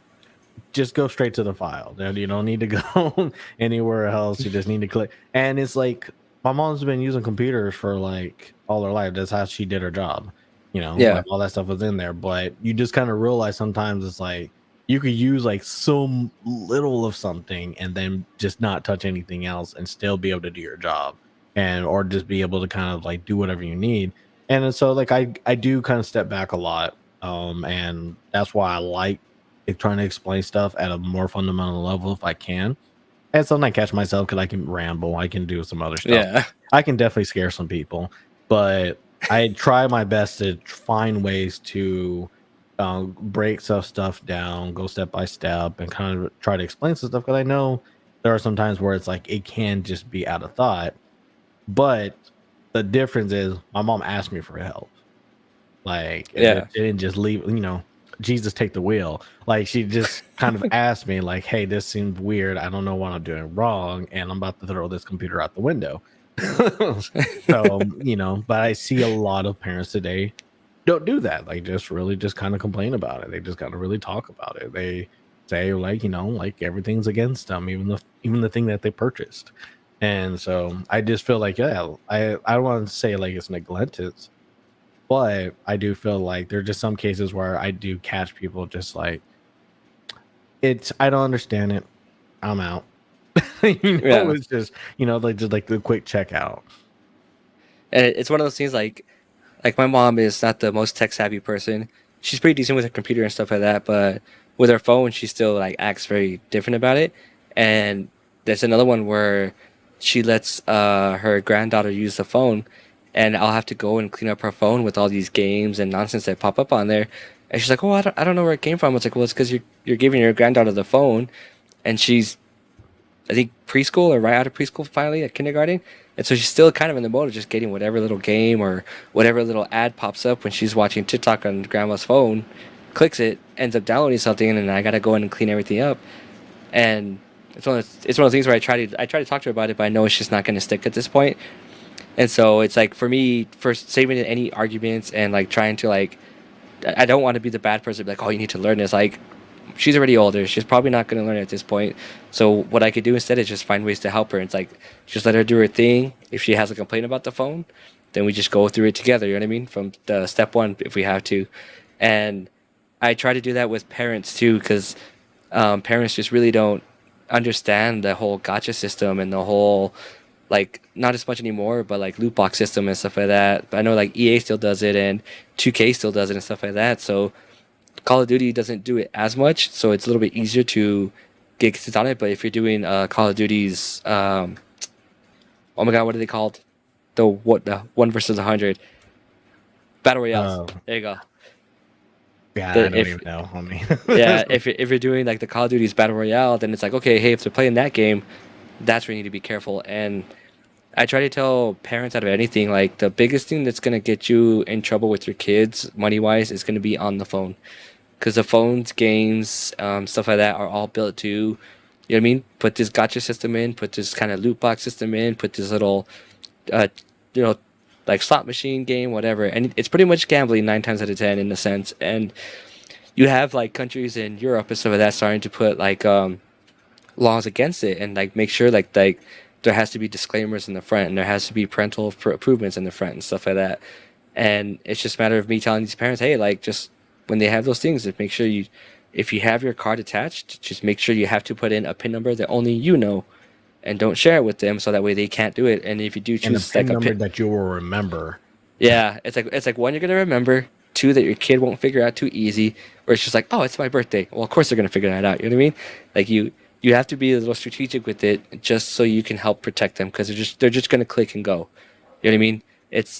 just go straight to the file. You don't need to go anywhere else. You just need to click. And it's like my mom's been using computers for like all her life. That's how she did her job. Yeah. Like all that stuff was in there. But you just kind of realize sometimes it's like you could use like so little of something and then just not touch anything else and still be able to do your job, and or just be able to kind of like do whatever you need. And so like I do kind of step back a lot. And that's why I like trying to explain stuff at a more fundamental level if I can. And sometimes I catch myself because I can ramble, I can do some other stuff. Yeah. I can definitely scare some people, but I try my best to find ways to break stuff down, go step by step, and kind of try to explain some stuff. Because I know there are some times where it's like it can just be out of thought. But the difference is my mom asked me for help. Like Yeah. it didn't just leave, Jesus take the wheel. Like she just kind of asked me, like, hey, this seems weird. I don't know what I'm doing wrong, and I'm about to throw this computer out the window. So, but I see a lot of parents today don't do that. Like just really just kind of complain about it. They just kind of really talk about it. They say like, like everything's against them, even the thing that they purchased. And so I just feel like, yeah, I don't want to say like it's neglected, but I do feel like there are just some cases where I do catch people just like I don't understand it. I'm out. Yeah. It's just, like just like the quick checkout. And it's one of those things like my mom is not the most tech savvy person. She's pretty decent with her computer and stuff like that, but with her phone, she still like acts very different about it. And there's another one where she lets her granddaughter use the phone, and I'll have to go and clean up her phone with all these games and nonsense that pop up on there. And she's like, "Oh, I don't know where it came from." It's like, "Well, it's because you're giving your granddaughter the phone, and she's I think preschool or right out of preschool finally at kindergarten. And so she's still kind of in the mode of just getting whatever little game or whatever little ad pops up when she's watching TikTok on grandma's phone, clicks it, ends up downloading something, and then I gotta go in and clean everything up. And it's one of those things where I try to talk to her about it, but I know it's just not gonna stick at this point. And so it's like for me, first saving any arguments and like trying to like I don't want to be the bad person, like, oh, you need to learn this. Like, she's already older. She's probably not going to learn it at this point. So what I could do instead is just find ways to help her. It's like just let her do her thing. If she has a complaint about the phone, then we just go through it together. You know what I mean? From the step one, if we have to. And I try to do that with parents too, because parents just really don't understand the whole gotcha system and the whole like not as much anymore, but like loot box system and stuff like that. But I know like EA still does it and 2K still does it and stuff like that. So Call of Duty doesn't do it as much, so it's a little bit easier to get kids on it. But if you're doing Call of Duty's, oh my god, what are they called? The 1 versus 100 battle royales. Oh, There you go. yeah, I don't If even know, homie. yeah, if you're doing like the Call of Duty's battle royale, then it's like okay, hey, if they're playing that game, that's where you need to be careful. And I try to tell parents out of anything like the biggest thing that's gonna get you in trouble with your kids money wise is gonna be on the phone because the phones, games, stuff like that are all built to, you know what I mean? Put this gotcha system in, put this kind of loot box system in, put this little, uh, you know, like slot machine game, whatever. And it's pretty much gambling 9 times out of 10 in a sense. And you have like countries in Europe and stuff like that starting to put like laws against it and like make sure like there has to be disclaimers in the front and there has to be parental improvements in the front and stuff like that. And it's just a matter of me telling these parents, hey, like just when they have those things, just make sure you, if you have your card attached, just make sure you have to put in a PIN number that only you know, and don't share it with them, so that way they can't do it. And if you do And a choose pin like a number PIN, that you will remember. yeah, it's like one you're gonna remember, two that your kid won't figure out too easy, or it's just like, oh, it's my birthday. Well, of course they're gonna figure that out. You know what I mean? Like you have to be a little strategic with it, just so you can help protect them, because they're just gonna click and go. You know what I mean?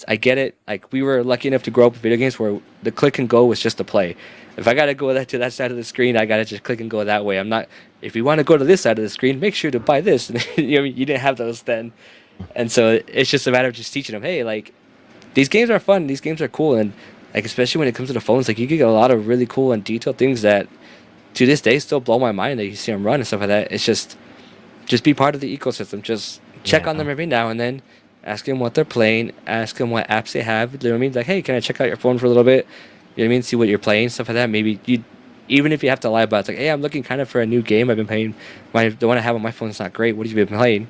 I get it. Like we were lucky enough to grow up with video games where the click and go was just a play. If I gotta go to that side of the screen, I gotta just click and go that way. I'm not. If you want to go to this side of the screen, make sure to buy this. You know, you didn't have those then, and so it's just a matter of just teaching them. Hey, like these games are fun. These games are cool, and like especially when it comes to the phones, like you can get a lot of really cool and detailed things that to this day still blow my mind that you see them run and stuff like that. It's just be part of the ecosystem. Just check on Yeah. them every now and then. Ask them what they're playing. Ask them what apps they have. You know what I mean? Like, hey, can I check out your phone for a little bit? You know what I mean? See what you're playing, stuff like that. Maybe you, even if you have to lie about it, it's like, hey, I'm looking kind of for a new game. I've been playing. The one I have on my phone is not great. What have you been playing?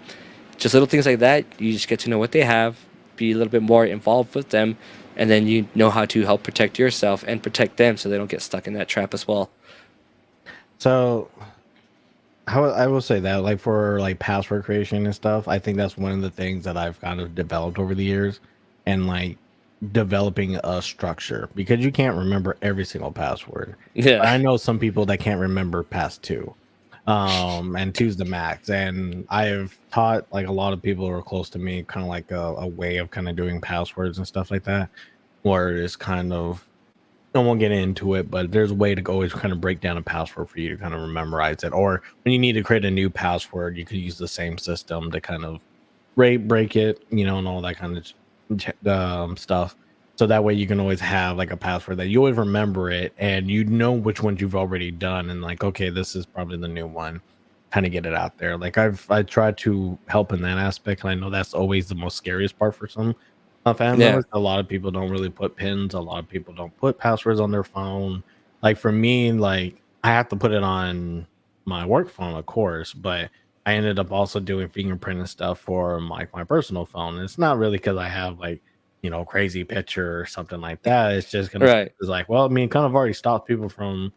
Just little things like that. You just get to know what they have. Be a little bit more involved with them, and then you know how to help protect yourself and protect them, so they don't get stuck in that trap as well. So how I will say that, like for like password creation and stuff, I think that's one of the things that I've kind of developed over the years, and like developing a structure because you can't remember every single password. Yeah. I know some people that can't remember past two. And two's the max. And I've taught like a lot of people who are close to me kind of like a way of kind of doing passwords and stuff like that, where it's kind of I won't get into it, but there's a way to always kind of break down a password for you to kind of memorize it. Or when you need to create a new password, you could use the same system to kind of break it, and all that kind of stuff. So that way you can always have like a password that you always remember it and you know which ones you've already done and like, okay, this is probably the new one. Kind of get it out there. Like I tried to help in that aspect. And I know that's always the most scariest part for some family Yeah. members. A lot of people don't really put pins. A lot of people don't put passwords on their phone. Like for me, like I have to put it on my work phone, of course, but I ended up also doing fingerprint and stuff for my personal phone. And it's not really because I have like crazy picture or something like that. It's just gonna Right. it's like, well, I mean, kind of already stopped people from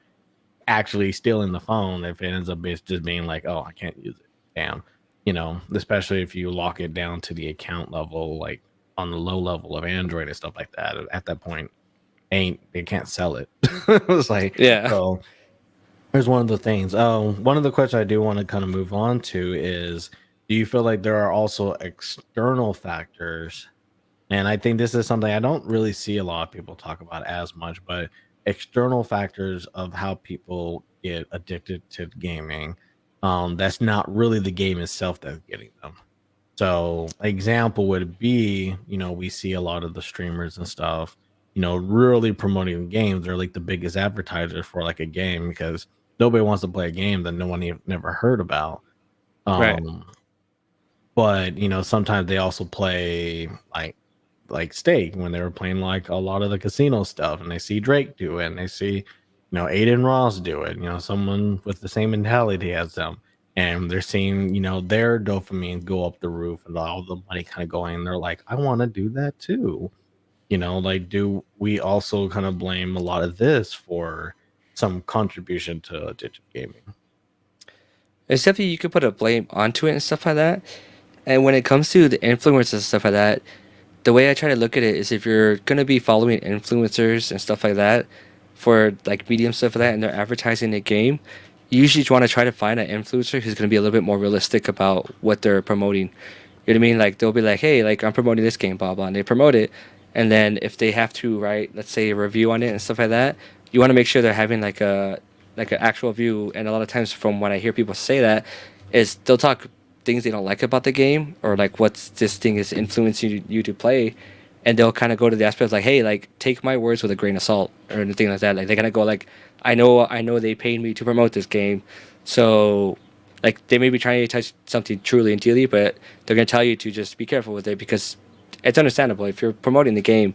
actually stealing the phone if it ends up just being like, oh, I can't use it. Damn. Especially if you lock it down to the account level, like on the low level of Android and stuff like that. At that point, they can't sell it. It's like Yeah. so. Here's one of the things. One of the questions I do want to kind of move on to is, do you feel like there are also external factors? And I think this is something I don't really see a lot of people talk about as much, but external factors of how people get addicted to gaming. That's not really the game itself that's getting them. So, example would be, we see a lot of the streamers and stuff, really promoting games. They're like the biggest advertisers for like a game because nobody wants to play a game that no one never heard about. Right. Um, but sometimes they also play like Stake when they were playing like a lot of the casino stuff, and they see Drake do it, and they see Aiden Ross do it. Someone with the same mentality as them, and they're seeing their dopamine go up the roof, and all the money kind of going. And they're like, I want to do that too. Like, do we also kind of blame a lot of this for some contribution to addictive gaming? It's definitely you could put a blame onto it and stuff like that. And when it comes to the influencers and stuff like that, the way I try to look at it is if you're gonna be following influencers and stuff like that for like medium stuff like that and they're advertising a game, you usually want to try to find an influencer who's gonna be a little bit more realistic about what they're promoting. You know what I mean? Like they'll be like, hey, like I'm promoting this game, blah blah, and they promote it. And then if they have to write, let's say, a review on it and stuff like that, you want to make sure they're having like an actual view. And a lot of times, from when I hear people say that, is they'll talk things they don't like about the game or like what's this thing is influencing you to play, and they'll kind of go to the aspect of like, hey, like take my words with a grain of salt or anything like that. Like they kind of go like, I know they paid me to promote this game, so like they may be trying to touch something truly and dearly, but they're gonna tell you to just be careful with it because it's understandable if you're promoting the game.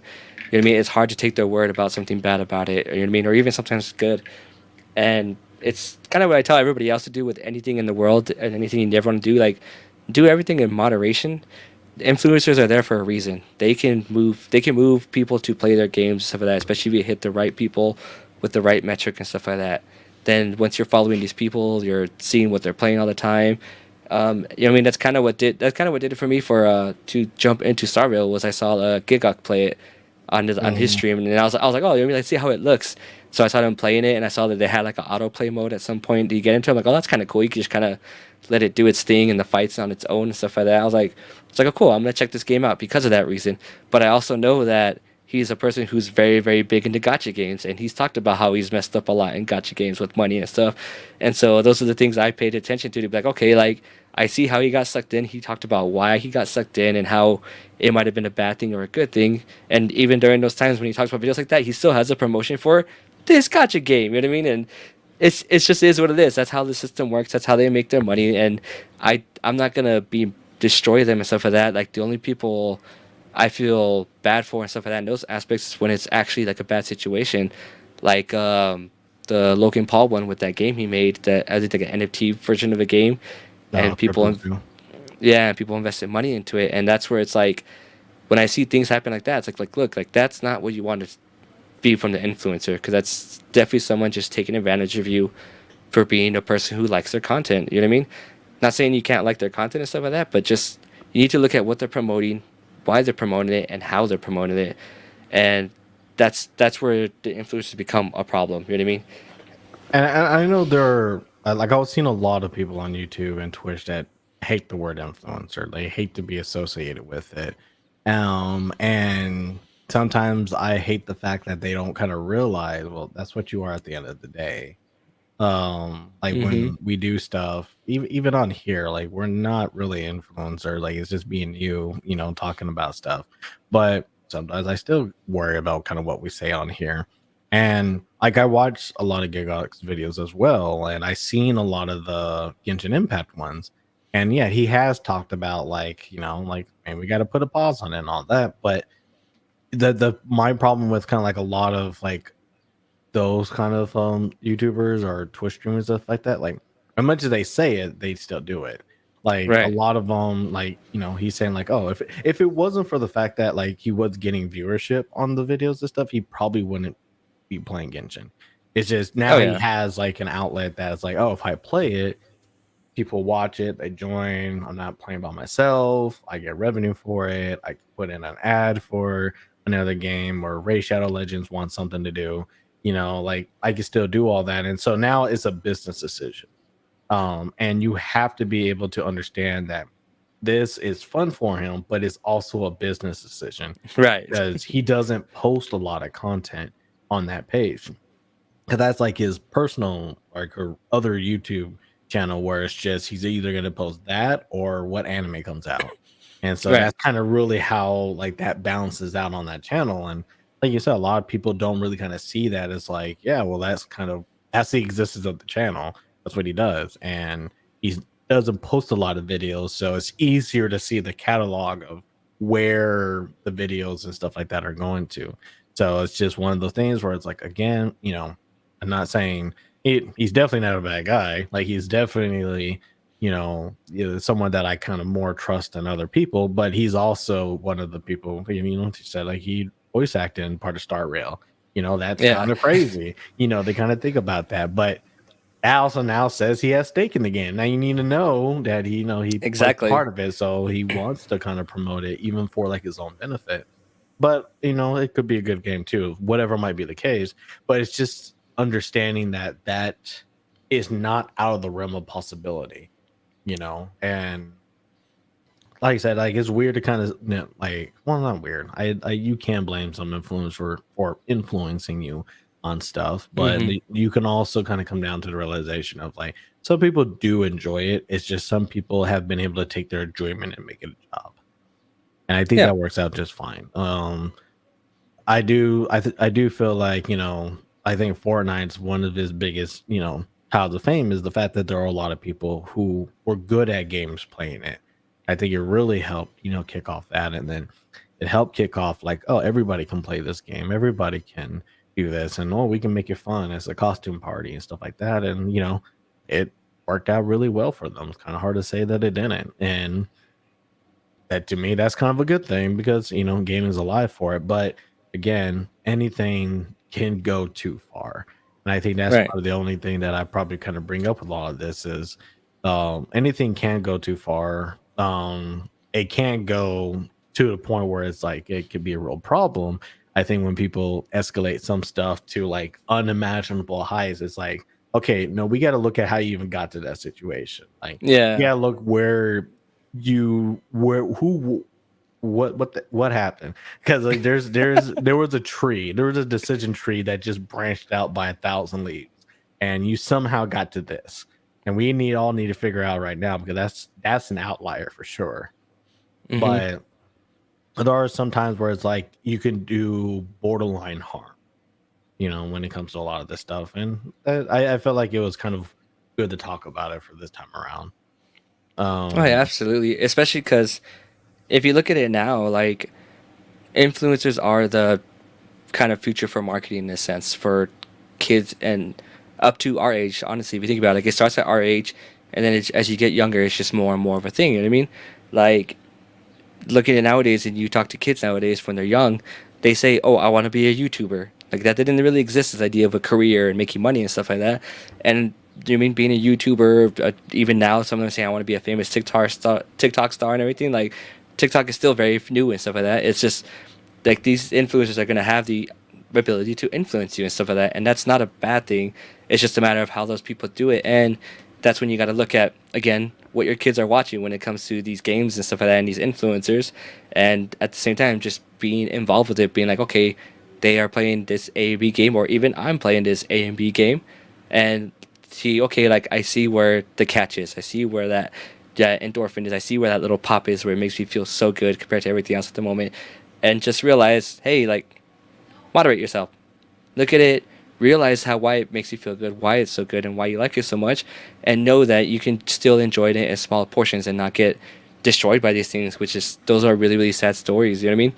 You know what I mean? It's hard to take their word about something bad about it, or, you know what I mean, or even sometimes good. And it's kind of what I tell everybody else to do with anything in the world and anything you never want to do. Like, do everything in moderation. The influencers are there for a reason. They can move. They can move people to play their games and stuff like that. Especially if you hit the right people with the right metric and stuff like that. Then once you're following these people, you're seeing what they're playing all the time. You know, what I mean, that's kind of what did it for me for to jump into Starville was I saw Gigok play it on his Mm, stream, and I was like, oh, let me like see how it looks. So I saw them playing it, and I saw that they had like an autoplay mode at some point. Do you get into it? I'm like, oh, that's kind of cool. You can just kind of let it do its thing and the fights on its own and stuff like that. It's like, oh, cool. I'm gonna check this game out because of that reason. But I also know that he's a person who's very, very big into gacha games, and he's talked about how he's messed up a lot in gacha games with money and stuff. And so those are the things I paid attention to be like, okay, like I see how he got sucked in. He talked about why he got sucked in and how it might have been a bad thing or a good thing. And even during those times when he talks about videos like that, he still has a promotion for this gacha game. You know what I mean? And it's just is what it is. That's how the system works. That's how they make their money. And I'm not gonna be destroy them and stuff like that. Like the only people I feel bad for and stuff like that in those aspects is when it's actually like a bad situation, like the Logan Paul one with that game he made that as like an NFT version of a game, no, and crypto too. yeah, people invested money into it, and that's where it's like when I see things happen like that, it's like look, like that's not what you want to be from the influencer, because that's definitely someone just taking advantage of you for being a person who likes their content. You know what I mean? Not saying you can't like their content and stuff like that, but just you need to look at what they're promoting, why they're promoting it, and how they're promoting it, and that's where the influencers become a problem. You know what I mean? And I know there are. like I was seeing a lot of people on YouTube and Twitch that hate the word influencer. They hate to be associated with it. And sometimes I hate the fact that they don't kind of realize, well, that's what you are at the end of the day. Like Mm-hmm. when we do stuff, even on here, like we're not really influencer, like it's just being you know, talking about stuff. But sometimes I still worry about kind of what we say on here. And like I watch a lot of Gigox videos as well, and I seen a lot of the Genshin Impact ones. And yeah, he has talked about like, you know, like man, we gotta put a pause on it and all that. But the my problem with kind of like a lot of like those kind of YouTubers or Twitch streamers stuff like that, like as much as they say it, they still do it. Like a Right. lot of them, like you know, he's saying like, oh, if it wasn't for the fact that like he was getting viewership on the videos and stuff, he probably wouldn't be playing Genshin. It's just Oh now he yeah. has like an outlet that's like, oh, if I play it, people watch it, they join. I'm not playing by myself. I get revenue for it. I can put in an ad for another game, or Ray Shadow Legends wants something to do. You know, like I can still do all that. And so now it's a business decision. And you have to be able to understand that this is fun for him, but it's also a business decision Right. because he doesn't post a lot of content on that page. 'Cause that's like his personal, like or other YouTube channel where it's just he's either gonna post that or what anime comes out. And so Right. that's kind of really how like that balances out on that channel. And like you said, a lot of people don't really kind of see that as like, yeah, well, that's the existence of the channel. That's what he does. And he doesn't post a lot of videos, so it's easier to see the catalog of where the videos and stuff like that are going to. So it's just one of those things where it's like, again, you know, I'm not saying he's definitely not a bad guy. Like he's definitely, you know, someone that I kind of more trust than other people. But he's also one of the people, you know, he said like he voice acted in part of Star Rail. You know, that's Yeah. kind of crazy. You know, they kind of think about that. But also now says he has stake in the game. Now you need to know that he, you know, he plays a Exactly. part of it, so he wants to kind of promote it even for like his own benefit. But you know, it could be a good game too, whatever might be the case. But it's just understanding that that is not out of the realm of possibility, you know. And like I said, like it's weird to kind of like, well, not weird. You can blame some influencer for influencing you on stuff, but Mm-hmm. you can also kind of come down to the realization of like some people do enjoy it. It's just some people have been able to take their enjoyment and make it a job, and I think Yeah. that works out just fine. I do feel like, you know, I think Fortnite's one of his biggest, you know, tiles of fame is the fact that there are a lot of people who were good at games playing it. I think it really helped, you know, kick off that, and then it helped kick off like, oh, everybody can play this game, everybody can do this, and oh, we can make it fun as a costume party and stuff like that. And you know, it worked out really well for them. It's kind of hard to say that it didn't. And that to me, that's kind of a good thing because you know gaming is alive for it. But again, anything can go too far, and I think that's Right. probably the only thing that I probably kind of bring up with all of this is anything can go too far. It can go to the point where it's like it could be a real problem. I think when people escalate some stuff to like unimaginable heights, it's like, okay, no, we got to look at how you even got to that situation. Like, Yeah. yeah, look where where who what happened, because like there was a tree, there was a decision tree that just branched out by 1,000 leaves, and you somehow got to this, and we need to figure out right now because that's an outlier for sure. Mm-hmm. But there are some times where it's like you can do borderline harm, you know, when it comes to a lot of this stuff. And I felt like it was kind of good to talk about it for this time around. Oh yeah, um absolutely. Especially because if you look at it now, like influencers are the kind of future for marketing in a sense for kids and up to our age. Honestly, if you think about it, like it starts at our age, and then as you get younger, it's just more and more of a thing. You know what I mean? Like looking at nowadays, and you talk to kids nowadays when they're young, they say, "Oh, I want to be a YouTuber." Like that didn't really exist, this idea of a career and making money and stuff like that. And do you mean being a YouTuber? Even now, some of them say, "I want to be a famous TikTok star, and everything." Like TikTok is still very new and stuff like that. It's just like these influencers are gonna have the ability to influence you and stuff like that. And that's not a bad thing. It's just a matter of how those people do it. And that's when you got to look at, again, what your kids are watching when it comes to these games and stuff like that and these influencers. And at the same time, just being involved with it, being like, okay, they are playing this A and B game, or even I'm playing this A and B game. And see, okay, like I see where the catch is. I see where that endorphin is. I see where that little pop is, where it makes me feel so good compared to everything else at the moment. And just realize, hey, like, moderate yourself. Look at it, realize how why it makes you feel good, why it's so good, and why you like it so much, and know that you can still enjoy it in small portions and not get destroyed by these things. Which is those are really really sad stories. You know what I mean?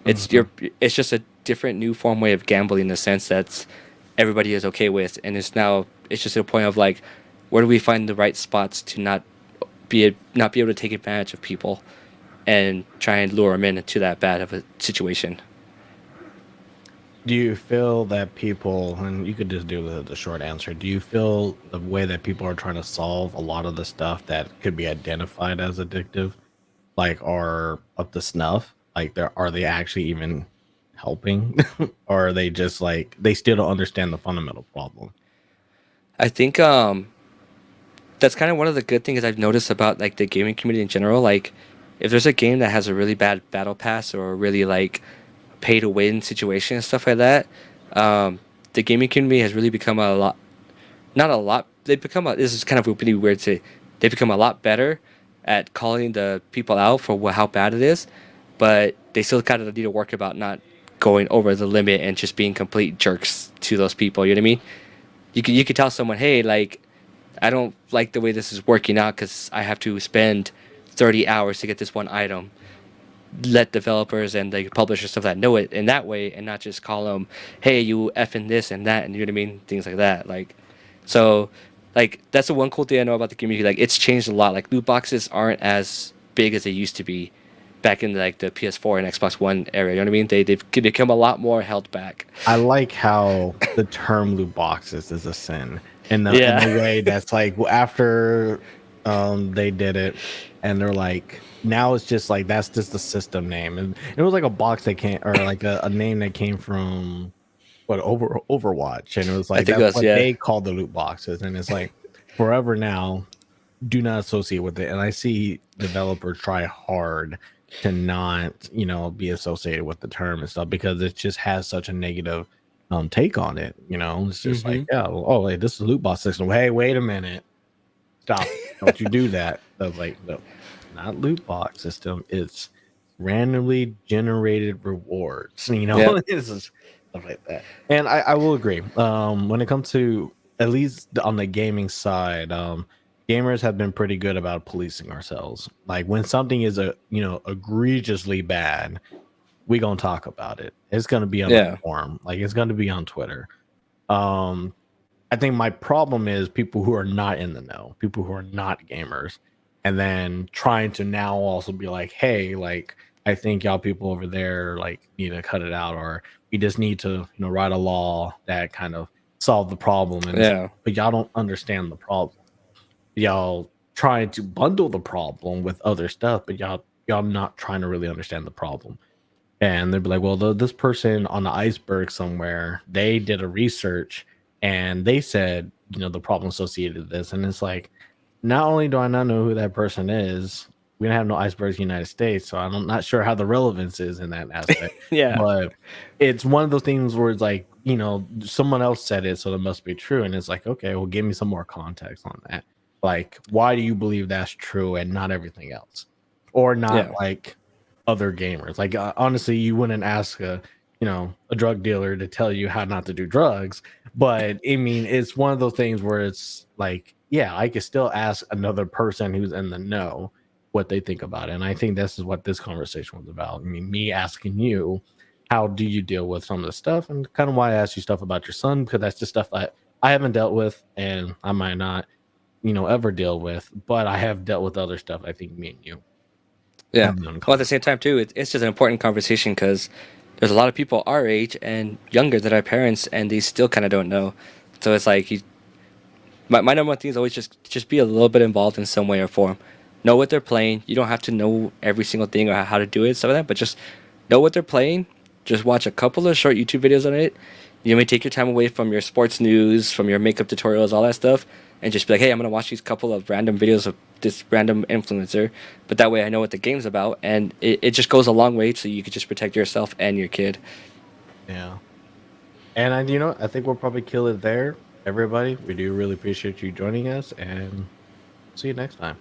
It's Mhm. your it's just a different new form way of gambling in the sense that everybody is okay with, and it's just a point of like, where do we find the right spots to not be able to take advantage of people and try and lure them into that bad of a situation. Do you feel that people, and you could just do the short answer, do you feel the way that people are trying to solve a lot of the stuff that could be identified as addictive, like, are up to snuff? Like, are they actually even helping? Or are they just like, they still don't understand the fundamental problem? I think that's kind of one of the good things I've noticed about like the gaming community in general. Like, if there's a game that has a really bad battle pass or a really like pay to win situation and stuff like that, um, the gaming community has really become a lot. Not a lot. They become a. This is kind of really weird to. They become a lot better at calling the people out for how bad it is, but they still kind of need to work about not going over the limit and just being complete jerks to those people. You know what I mean? You could tell someone, hey, like, I don't like the way this is working out because I have to spend 30 hours to get this one item. Let developers and the publishers stuff that know it in that way, and not just call them, hey, you effing this and that, and you know what I mean, things like that. Like, so, like that's the one cool thing I know about the community. Like, it's changed a lot. Like, loot boxes aren't as big as they used to be back in like the PS4 and Xbox One era. You know what I mean? They've become a lot more held back. I like how the term loot boxes is a sin in Yeah. the way that's like, well, after they did it, and they're like, now it's just like, that's just the system name, and it was like a box that came, or like a name that came from what, Overwatch, and it was I like, think that's that's what yeah. they called the loot boxes, and it's like, forever now, do not associate with it. And I see developers try hard to not, be associated with the term and stuff, because it just has such a negative take on it. It's just like, Hmm. yeah, well, oh, hey, this is loot box system. Hey, wait a minute, stop it. Don't you do that. I was like, no, it's not loot box system. It's randomly generated rewards. Yeah. It's just stuff like that. And I will agree. When it comes to, at least on the gaming side, gamers have been pretty good about policing ourselves. Like, when something is egregiously bad, we gonna talk about it. It's gonna be on the Yeah. forum. Like, it's gonna be on Twitter. Um, I think my problem is people who are not in the know, people who are not gamers, and then trying to now also be like, hey, like, I think y'all people over there like need to cut it out, or we just need to, write a law that kind of solve the problem. And it's, Yeah. but y'all don't understand the problem. Y'all trying to bundle the problem with other stuff, but y'all not trying to really understand the problem. And they'd be like, well, this person on the iceberg somewhere, they did a research, and they said, the problem associated with this. And it's like, not only do I not know who that person is, we don't have no icebergs in the United States, so I'm not sure how the relevance is in that aspect. Yeah. But it's one of those things where it's like, someone else said it, so it must be true. And it's like, okay, well, give me some more context on that. Like, why do you believe that's true and not everything else? Or not Yeah. like other gamers. Like, honestly, you wouldn't ask a drug dealer to tell you how not to do drugs. But I mean, it's one of those things where it's like, yeah, I could still ask another person who's in the know what they think about it. And I think this is what this conversation was about. I mean, me asking you, how do you deal with some of the stuff, and kind of why I asked you stuff about your son, because that's just stuff that I haven't dealt with, and I might not, ever deal with, but I have dealt with other stuff. I think me and you Yeah. have been in Well, at common. the same time, too, it's just an important conversation because there's a lot of people our age and younger that are parents, and they still kind of don't know. So it's like my number one thing is always just be a little bit involved in some way or form. Know what they're playing. You don't have to know every single thing or how to do it, stuff like that, but just know what they're playing just watch a couple of short YouTube videos on it. You may take your time away from your sports news, from your makeup tutorials, all that stuff, and just be like, hey, I'm gonna watch these couple of random videos of this random influencer. But that way, I know what the game's about, and it just goes a long way, so you could just protect yourself and your kid. Yeah. And I think we'll probably kill it there. Everybody, we do really appreciate you joining us, and see you next time.